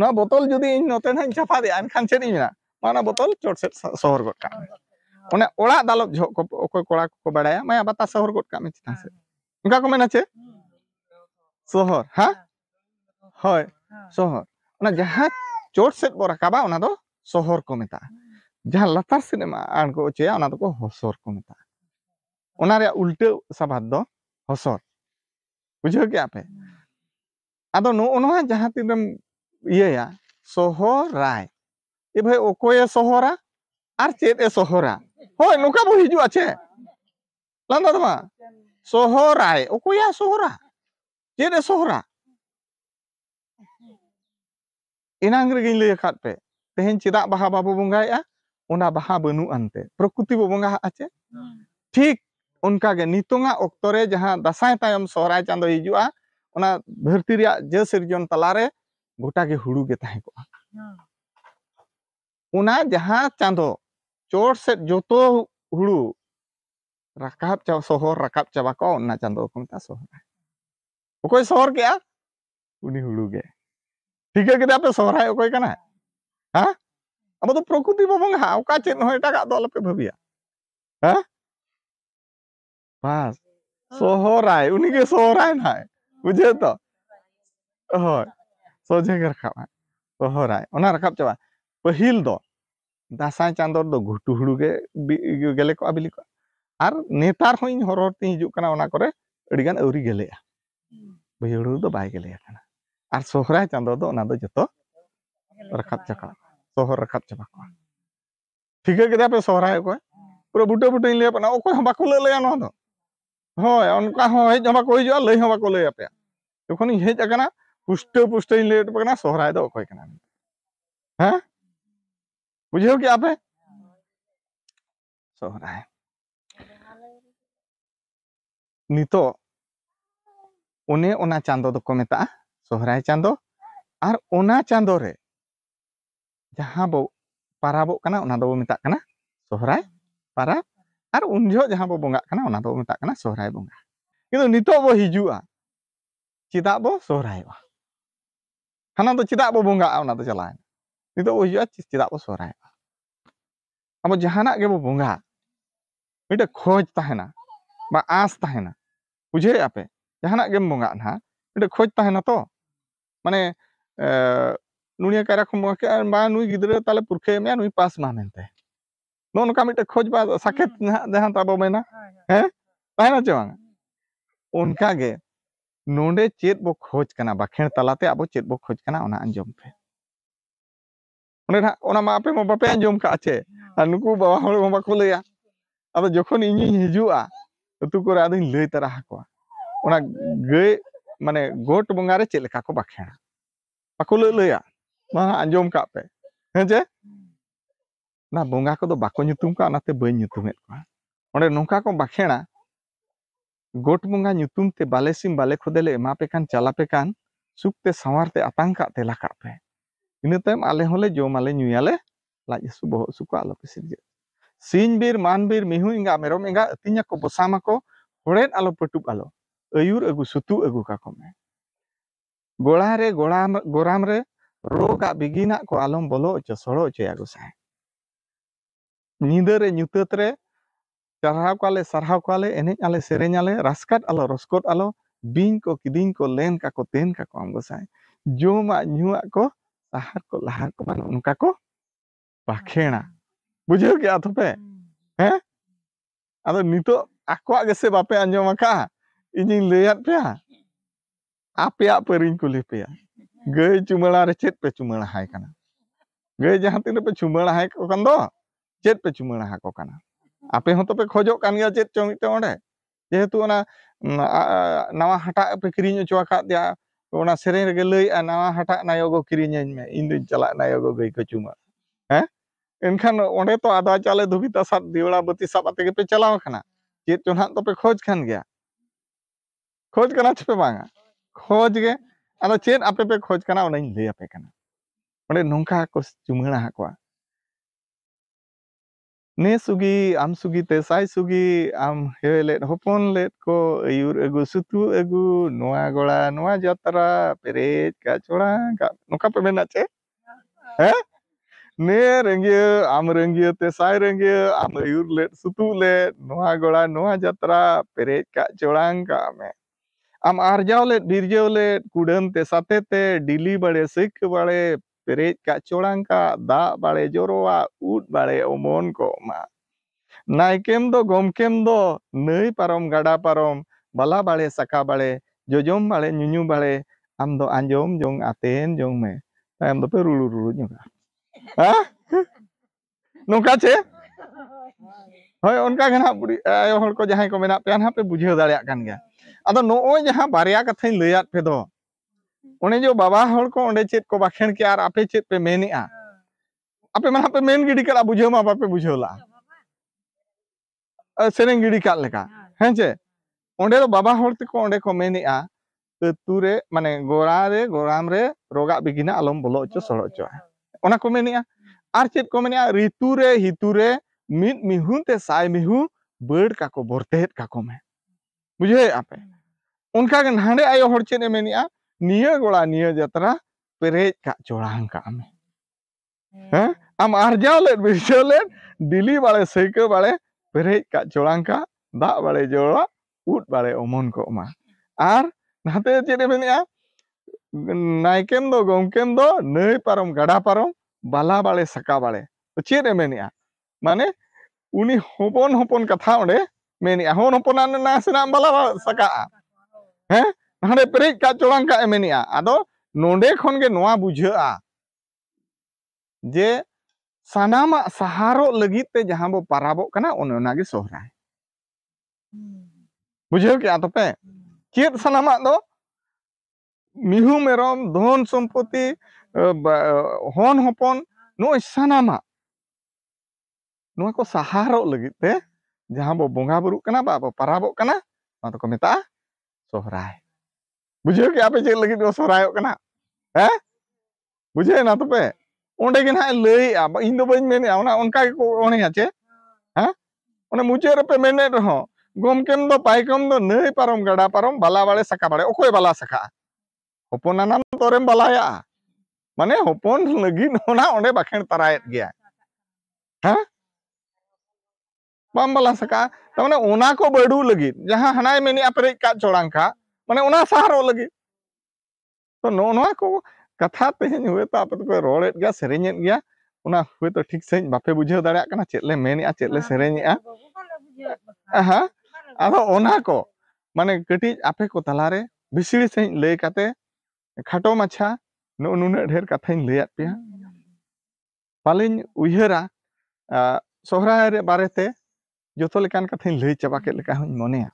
ना बोतल जदी इन नते ना चापा दे अनखान चेद इना माना बोतल चोट से सोहर गोट का ओने ओड़ा दालब झो को ओको कोड़ा को बड़ाया माया बाता सोहर गोट का में चिता से उनका को मेना चे सोहर हां होय सोहर ओना जहां चोट से बो रकाबा ओना दो सोहर को मेता जहां लतार सिनेमा आन को चे ओना दो को हसर को मेता ओना रे उल्टे सबाद दो हसर बुझो के आपे आदो नो ओनवा जहां तिदम इया सोहराय ए भाई ओकोय सोहरा आर चेद ए सोहरा होय नुका बो हिजु आछे लांदा दमा सोहराय ओकोया सोहरा चेद ए सोहरा इनांग रे गिन ले खात पे तेहन चिदा बाहा बाबू बंगाया ओना बाहा बनु अंते प्रकृति बो बंगा आछे ठीक उनका गे नितोंगा ओक्तरे जहां दासाय तायम सोहराय चांदो हिजुआ ओना धरती रिया जे सिरजन तलारे गोटा गे हुड़ू गे ताहे को ओना जहां चांदो चोट से जोतो हुड़ू रकाब चा सोहर रकाब चाबा को ओना चांदो को मता सोहराय ओकोय सोहर के उनी हुड़ू गे ठीक है के पे सोहराय ओकोय कना हां अब तो प्रकृति बो बंगा ओका चेद होय टाका दो लपे भबिया हां बस सोहराय उनी के सोहराय नाय बुझे तो होय सोजे के रखाब सोहराय ओना रकाब चाबा पहिल दो दासाय चांदो दो घुटू हुड़ू गे गेले को बिली को आर नेतार होई हरर ती हिजु कना ओना करे अडिगान औरी गेलेया बयड़ू दो बाय गेलेया कना आर सोहराय चांदो दो ओना दो जतो रकाब चका सोहर रकाब चाबा को ठीक है के पे सोहराय को पूरा बुटे बुटे ले पना ओको हम बाको लेया न दो होय उनका हो हेज हम बाको हिजु लई हम बाको लेया पे तखन हेज अकना पुष्टे पुष्टे ले पकना सोहराय दो ओकोय कना हैं बुझेओ कि आपे सोहराय नितो उन्हें ओना चांदो दो को मेता सोहराय चांदो और ओना चांदो रे जहां बो पाराबो कना ओना दो मेता कना सोहराय पारा और उन जो जहां बो बोंगा कना ओना दो मेता कना सोहराय बोंगा किंतु नितो बो हिजुआ चिदा बो सोहरायवा हाना दो चिदा बो बोंगा ओना दो चलाय नितो बो हिजुआ चिदा बो सोहरायवा अब जहाना के बो बोंगा मिटे खोज तहना बा आस तहना बुझे आपे जहाना गेम बोंगा ना मिटे खोज तहना तो माने नुनिया कायरा खम बोंगा के बा नुई गिदरे ताले पुरखे में नुई पास मा मेनते नो नका मिटे खोज बा साकेत जहां ताबो मेना हैं तहना चवांग उनका गे नोंडे चेत बो खोज कना बाखेण तलाते आबो चेत बो खोज कना ओना अंजम पे ओना मा आपे मा बापे अंजम का आचे नुकु बाबा हर मा बाको लया अब जखन इᱧ हिजुआ अतु करे आदिन लई तरा हाको ओना गई माने गोट बंगा रे चेत लेका को बाखेणा बाको लया मा अंजम का पे हेजे ना बंगा को दो बाको nyutum का नाते बई nyutumet को ओंडे नोंका को बाखेणा गोट बंगा nyutum ते बाले सिम बाले खोदेले एमा पे कान चला पे कान सुकते सवारते आतांग का तेला का पे इन तम आले होले जोमाले न्युयाले लाज सु बहो सु को आलो पे सिरजे सिन बीर मान बीर मिहु इंगा मेरम इंगा अतिnya को बसामा को होड़ेन आलो पटुप आलो अयुर अगु सुतु अगु का को में गोड़ा रे गोराम रे रोगा बिगिना को आलम बोलो च सड़ो च आगु साय नींदर रे न्युतत रे चढ़ाव काले सरहाव काले एनेज आले सेरेñ आले रास्काट आलो रस्कोट आलो बिंग को किदिंग को लेन का को तेन का को आमगो साय जोमा न्युआ को सहार को लहार को मान उनका को बाखेणा बुझेओ क्या तो पे हैं आदो नितो आको गेसे बापे अंजम का इᱧ लैयात पे आपे परिñ कुली पे गई चुमड़ा रे चेत पे चुमड़ा हाय कना गई जहां तीन पे चुमड़ा हाय को कन दो चेत पे चुमड़ा हा को कना आपे हो तो पे खोजो कान गया चेत चो मिटे ओंडे जेहेतु ओना नवा हटा पे किरिñ चो का दिया ओना सेरे रे लई नवा हटा नायोगो किरिñ में इन दिन चला नायोगो गई को चुमा हैं एनखान ओंडे तो आदा चाले धुबिता सात दिवड़ा बत्ती सब आते के पे चलाव खाना चेत चो ना तो पे खोज खान गया खोज कना छपे बांगा खोज गे आदा चेत आपे पे खोज कना ओनाई ले आपे कना ओंडे नोंका को चुमड़ा हा को ने सुगी आम सुगी ते साई सुगी आम हेले होपन लेट को अयुर अगु सुतु अगु नोआ गोड़ा नोआ जतरा पेरेज का चोड़ा का नोका पे मेना चे हैं ने रेंगे आम रेंगे ते साई रेंगे आम अयुर लेट सुतु लेट नोआ गोड़ा नोआ जतरा पेरेज का चोड़ांग का में आम आरजाव लेट बिरजाव लेट कुडम ते साते ते डिली बड़े सिख बड़े पेरेज का चोड़ांग का दा बड़े जोरोवा उट बड़े ओमन को मा नाइकेम दो गोमकेम दो नई पारम गाड़ा पारम बाला बाड़े सका बाड़े जोजोम बाड़े नुनु बाड़े आम दो आंजोम जोंग आतेन जोंग में तायम दो पे रुलु रुलु जोंगा हां नोका छे होय उनका गना बुड़ी आयो हर को जहां को मेना पे ना पे बुझेव दाड़िया कान गया आदो नोय जहां बारिया कथाई लैयात पे दो ओने जो बाबा हर को ओंडे चेत को बाखेण के आर आपे चेत पे मेनिआ आपे मना पे मेन गिडी करा बुझेव मा बापे बुझेवला सेरें गिडी का लेका हेंचे ओंडे तो बाबा हर को ओंडे को मेनिआ तुरे माने गोराम रे रोगा बिगिना आलम बोलो च सड़ो च ओना को मेनिआ आर चेत को मेनिआ ऋतु रे हितु रे मिद मिहु ते साय मिहु बड़ का को बरतेत का को में बुझे आपे उनका के हांडे आयो हर चेत मेनिआ निया गोड़ा निया जतरा पेरेज का चोड़ांग का में हैं आम आरजाव ले बिरजाव ले दिली बाड़े सैके बाड़े पेरेज का चोड़ांग का दा बाड़े जोड़ा उट बाड़े ओमन को मा आर नाते चेत मेनिआ नाइकेम दो गोमकेम दो नई पारम गाड़ा पारम बाला बाड़े सका बाड़े तो चेत मेनिआ माने उनी होपन होपन कथा ओंडे मेनिआ होन होपन ना सेना बाला सका हैं हांडे पेरेज का चोड़ांग का मेनिआ आदो नोंडे खन गे नोआ बुझा जे सानामा सहारो लगित ते जहां बो पाराबो कना ओना गे सोहराय बुझेव के तो पे चेत सानामा दो मिहु मेरम धन सम्पत्ति होन होपन नो सानामा ᱱᱚᱣᱟ ᱠᱚ ᱥᱟᱦᱟᱨᱚᱜ ᱞᱟᱹᱜᱤᱫ ᱛᱮ ᱡᱟᱦᱟᱸ ᱵᱚ ᱵᱚᱸᱜᱟ ᱵᱩᱨᱩᱜ ᱠᱟᱱᱟ ᱵᱟ ᱵᱚ ᱯᱟᱨᱟᱵᱚᱜ ᱠᱟᱱᱟ ᱱᱚᱣᱟ ᱫᱚᱠᱚ ᱢᱮᱛᱟᱜᱼᱟ ᱥᱚᱦᱨᱟᱭ ᱵᱩᱡᱷᱟᱹᱣ ᱠᱮᱜᱼᱟ ᱯᱮ ᱪᱮᱫ ᱞᱟᱹᱜᱤᱫ ᱵᱚ ᱥᱚᱦᱨᱟᱭᱚᱜ ᱠᱟᱱᱟ ᱦᱮᱸ ᱵᱩᱡᱷᱟᱹᱣᱮᱱᱟ ᱛᱚᱯᱮ ᱚᱸᱰᱮ ᱜᱮ ᱱᱟᱦᱟᱜ ᱞᱟᱹᱭᱮᱜᱼᱟ ᱤᱧ ᱫᱚ ᱵᱟᱹᱧ ᱢᱮᱱᱮᱜᱼᱟ ᱚᱱᱟ ᱚᱱᱠᱟ ᱜᱮᱠᱚ ᱚᱬᱦᱮᱭᱟ ᱪᱮ ᱦᱮᱸ ᱚᱱᱟ ᱢᱩᱪᱟᱹᱫ ᱨᱮᱯᱮ ᱢᱮᱱᱮᱫ ᱨᱮᱦᱚᱸ ᱜᱚᱢᱠᱮᱢ ᱫᱚ ᱯᱟᱭᱠᱚᱢ ᱫᱚ ᱱᱟᱹᱭ ᱯᱟᱨᱚᱢ ᱜᱟᱰᱟ ᱯᱟᱨᱚᱢ ᱵᱟᱞᱟ ᱵᱟᱲᱮ ᱥᱟᱠᱟ ᱵᱟᱲᱮ ᱚᱠᱚᱭ ᱵᱟᱞᱟ ᱥᱟᱠᱟᱜᱼᱟ ᱦᱚᱯᱚᱱ ᱟᱱᱟᱢ ᱛᱚᱨᱮᱢ ᱵᱟᱞᱟᱭᱟᱜᱼᱟ ᱢᱟᱱᱮ ᱦᱚᱯᱚᱱ ᱞᱟᱹᱜᱤᱫ ᱚᱱᱟ ᱚᱸᱰे ᱵᱟᱠᱷᱮᱲ ᱛᱟᱨᱟᱭᱮᱫ ᱜᱮᱭᱟ ᱦᱮᱸ ᱵᱟᱢ ᱵᱟᱞᱟ ᱥᱟᱠᱟᱜᱼᱟ ᱛᱟᱨᱢᱟᱱᱮ ᱚᱱᱟ ᱠᱚ ᱵᱟᱹᱰᱩ ᱞᱟᱹᱜᱤᱫ ᱡᱟᱦᱟᱸ ᱦᱟᱱᱟᱭ ᱢᱮᱱᱮᱜᱼᱟ ᱯᱮᱨᱮᱡ ᱠᱟᱜ ᱪᱚᱲᱟᱝ ᱠᱟᱜ ᱢᱟᱱᱮ ᱚᱱᱟ ᱥᱟᱦᱟᱨᱚᱜ ᱞᱟᱹᱜᱤᱫ ᱛᱚ ᱱᱚᱣᱟ ᱠᱚ ᱠᱟᱛᱷᱟ ᱛᱮᱦᱮᱧ ᱦᱚᱭᱛᱳ ᱟᱯᱮ ᱫᱚᱯᱮ ᱨᱚᱲᱮᱫ ᱜᱮᱭᱟ ᱥᱮᱨᱮᱧᱮᱫ ᱜᱮᱭᱟ ᱚᱱᱟ ᱦᱚᱭᱛᱳ ᱴᱷᱤᱠ ᱥᱟᱺᱦᱤᱡ ᱵᱟᱯᱮ ᱵᱩᱡᱷᱟᱹᱣ ᱫᱟᱲᱮᱭᱟᱜ ᱠᱟᱱᱟ ᱪᱮᱫ ᱞᱮ ᱢᱮᱱᱮᱜᱼᱟ ᱪᱮᱫ ᱞᱮ ᱥᱮᱨᱮᱧᱮᱜᱼᱟ ᱦᱮᱸ ᱟᱫᱚ ᱚᱱᱟ ᱠᱚ ᱢᱟᱱᱮ ᱠᱟᱹᱴᱤᱡ ᱟᱯᱮ ᱠᱚ ᱛᱟᱞᱟᱨᱮ ᱵᱤᱥᱲᱤ ᱥᱟᱺᱦᱤᱡ ᱞᱟᱹᱭ ᱠᱟᱛᱮ ᱠᱷᱟᱴᱚ ᱢᱟᱪᱷᱟ ᱱᱩᱱᱟᱹᱜ ᱰᱷᱮᱨ ᱠᱟᱛᱷᱟᱧ ᱞᱟᱹᱭᱟᱫ ᱯᱮᱭᱟ ᱯᱟᱞᱮᱧ ᱩᱭᱦᱟᱹᱨᱟ ᱥᱚᱦᱨᱟᱭ ᱨᱮ ᱵᱟᱨᱮᱛᱮ ᱡᱚᱛᱚ ᱞᱮᱠᱟᱱ ᱠᱟᱛᱷᱟᱧ ᱞᱟᱹᱭ ᱪᱟᱵᱟ ᱠᱮᱫ ᱞᱮᱠᱟ ᱦᱚᱸᱧ ᱢᱚᱱᱮᱭᱟ